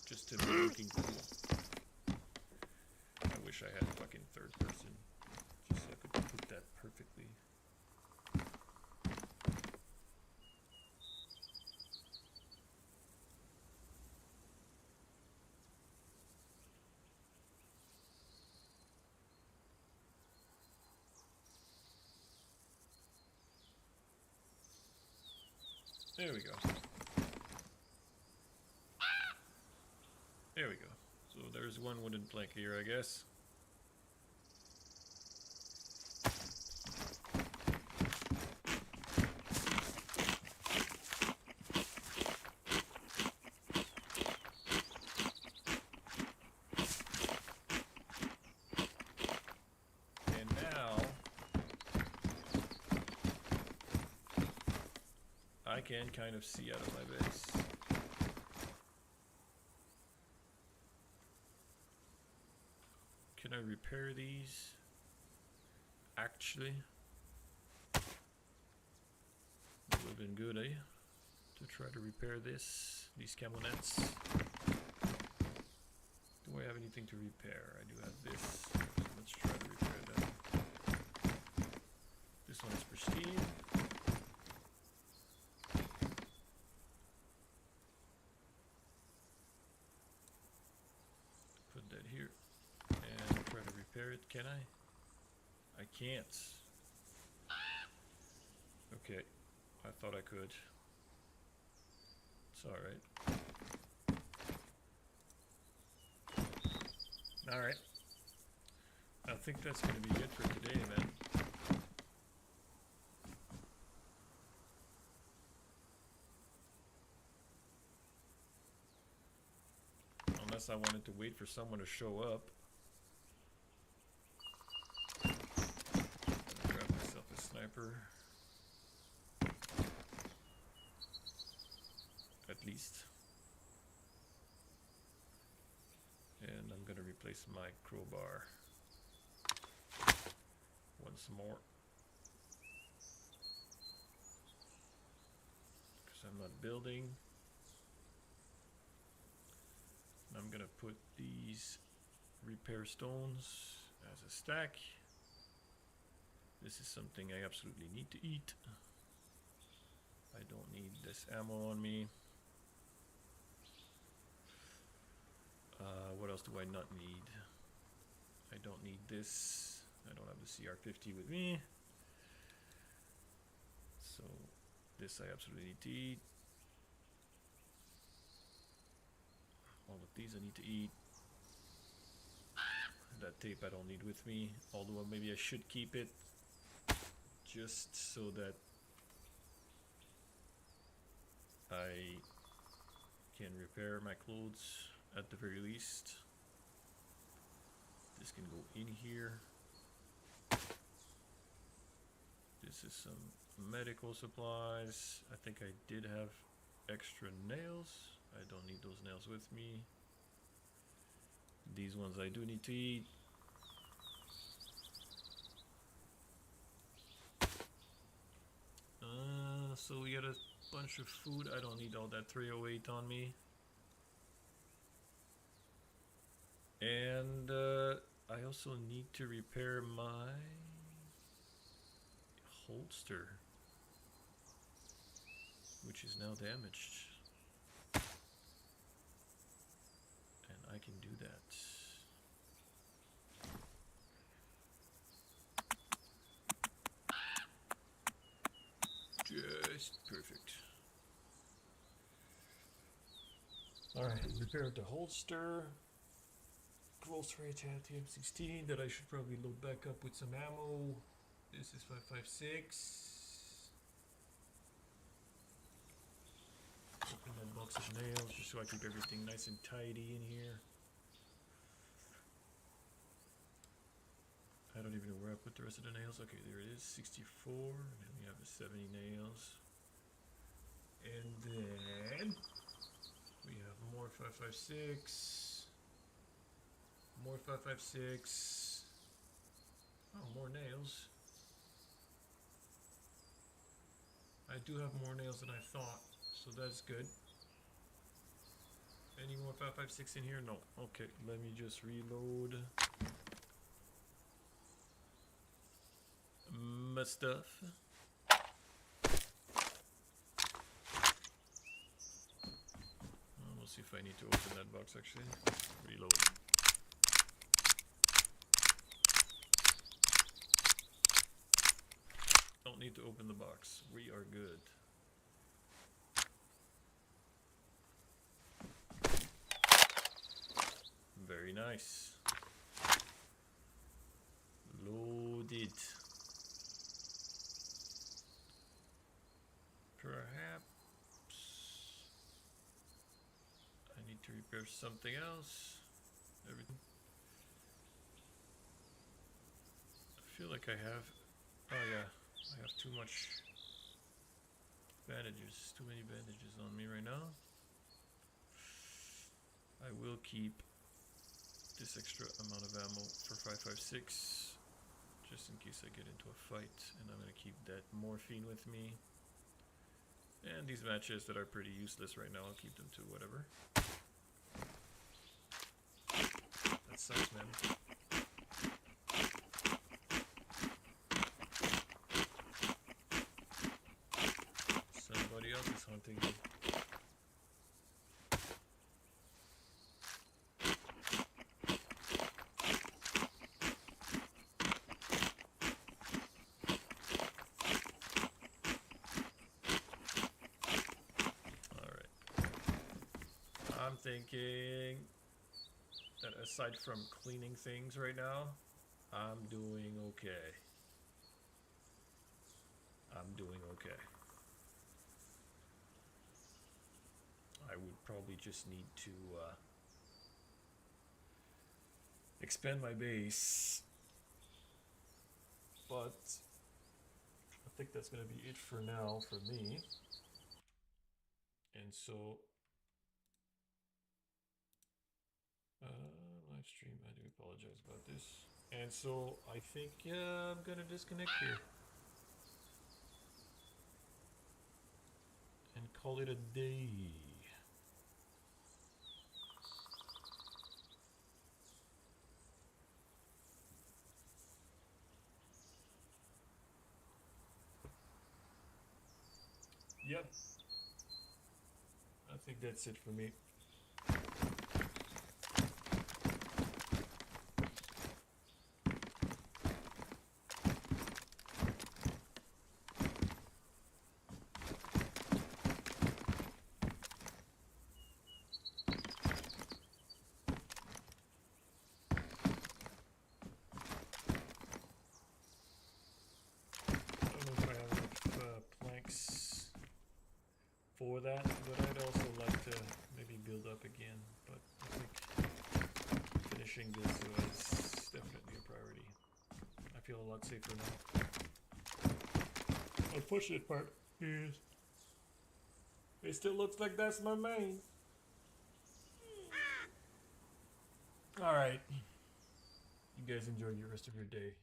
A: just to be looking cool. I wish I had fucking third person, just so I could put that perfectly. There we go. There we go. So there's one wooden plank here, I guess. And now I can kind of see out of my base. Can I repair these? Actually, it would have been good, eh? To try to repair these camonettes. Do I have anything to repair? I do have this. Let's try to repair that. This one is pristine. Put that here. And try to repair it, can I? I can't. Okay, I thought I could. It's alright. Alright. I think that's gonna be it for today, man. Unless I wanted to wait for someone to show up. Grab myself a sniper. At least. And I'm gonna replace my crowbar once more. Because I'm not building. I'm gonna put these repair stones as a stack. This is something I absolutely need to eat. I don't need this ammo on me. What else do I not need? I don't need this. I don't have the CR50 with me. So this I absolutely need to eat. All of these I need to eat. That tape I don't need with me, although maybe I should keep it just so that I can repair my clothes at the very least. This can go in here. This is some medical supplies. I think I did have extra nails. I don't need those nails with me. These ones I do need to eat. So we got a bunch of food. I don't need all that 308 on me. And I also need to repair my holster, which is now damaged. And I can do that. Just perfect. Alright, repaired the holster. Close range TM16 that I should probably load back up with some ammo. This is 5.56. Open that box of nails just so I keep everything nice and tidy in here. I don't even know where I put the rest of the nails. Okay, there it is, 64. And then we have the 70 nails. And then we have more 5.56. More 5.56. Oh, more nails. I do have more nails than I thought, so that's good. Any more 5.56 in here? No. Okay, let me just reload my stuff. We'll see if I need to open that box actually. Reload. Don't need to open the box. We are good. Very nice. Loaded. Perhaps I need to repair something else. Everything. I feel like I have. Oh yeah, I have too much bandages. Too many bandages on me right now. I will keep this extra amount of ammo for 5.56 just in case I get into a fight, and I'm gonna keep that morphine with me. And these matches that are pretty useless right now, I'll keep them to whatever. That sucks, man. Somebody else is hunting me. I'm thinking that aside from cleaning things right now, I'm doing okay. I'm doing okay. I would probably just need to expand my base, but I think that's going to be it for now for me. And so live stream, I do apologize about this. And so I think I'm gonna disconnect here and call it a day. Yep, I think that's it for me. For that, but I'd also like to maybe build up again, but I think finishing this was definitely feel a lot safer now. Unfortunate part is it still looks like that's my main. Alright. You guys enjoy the rest of your day.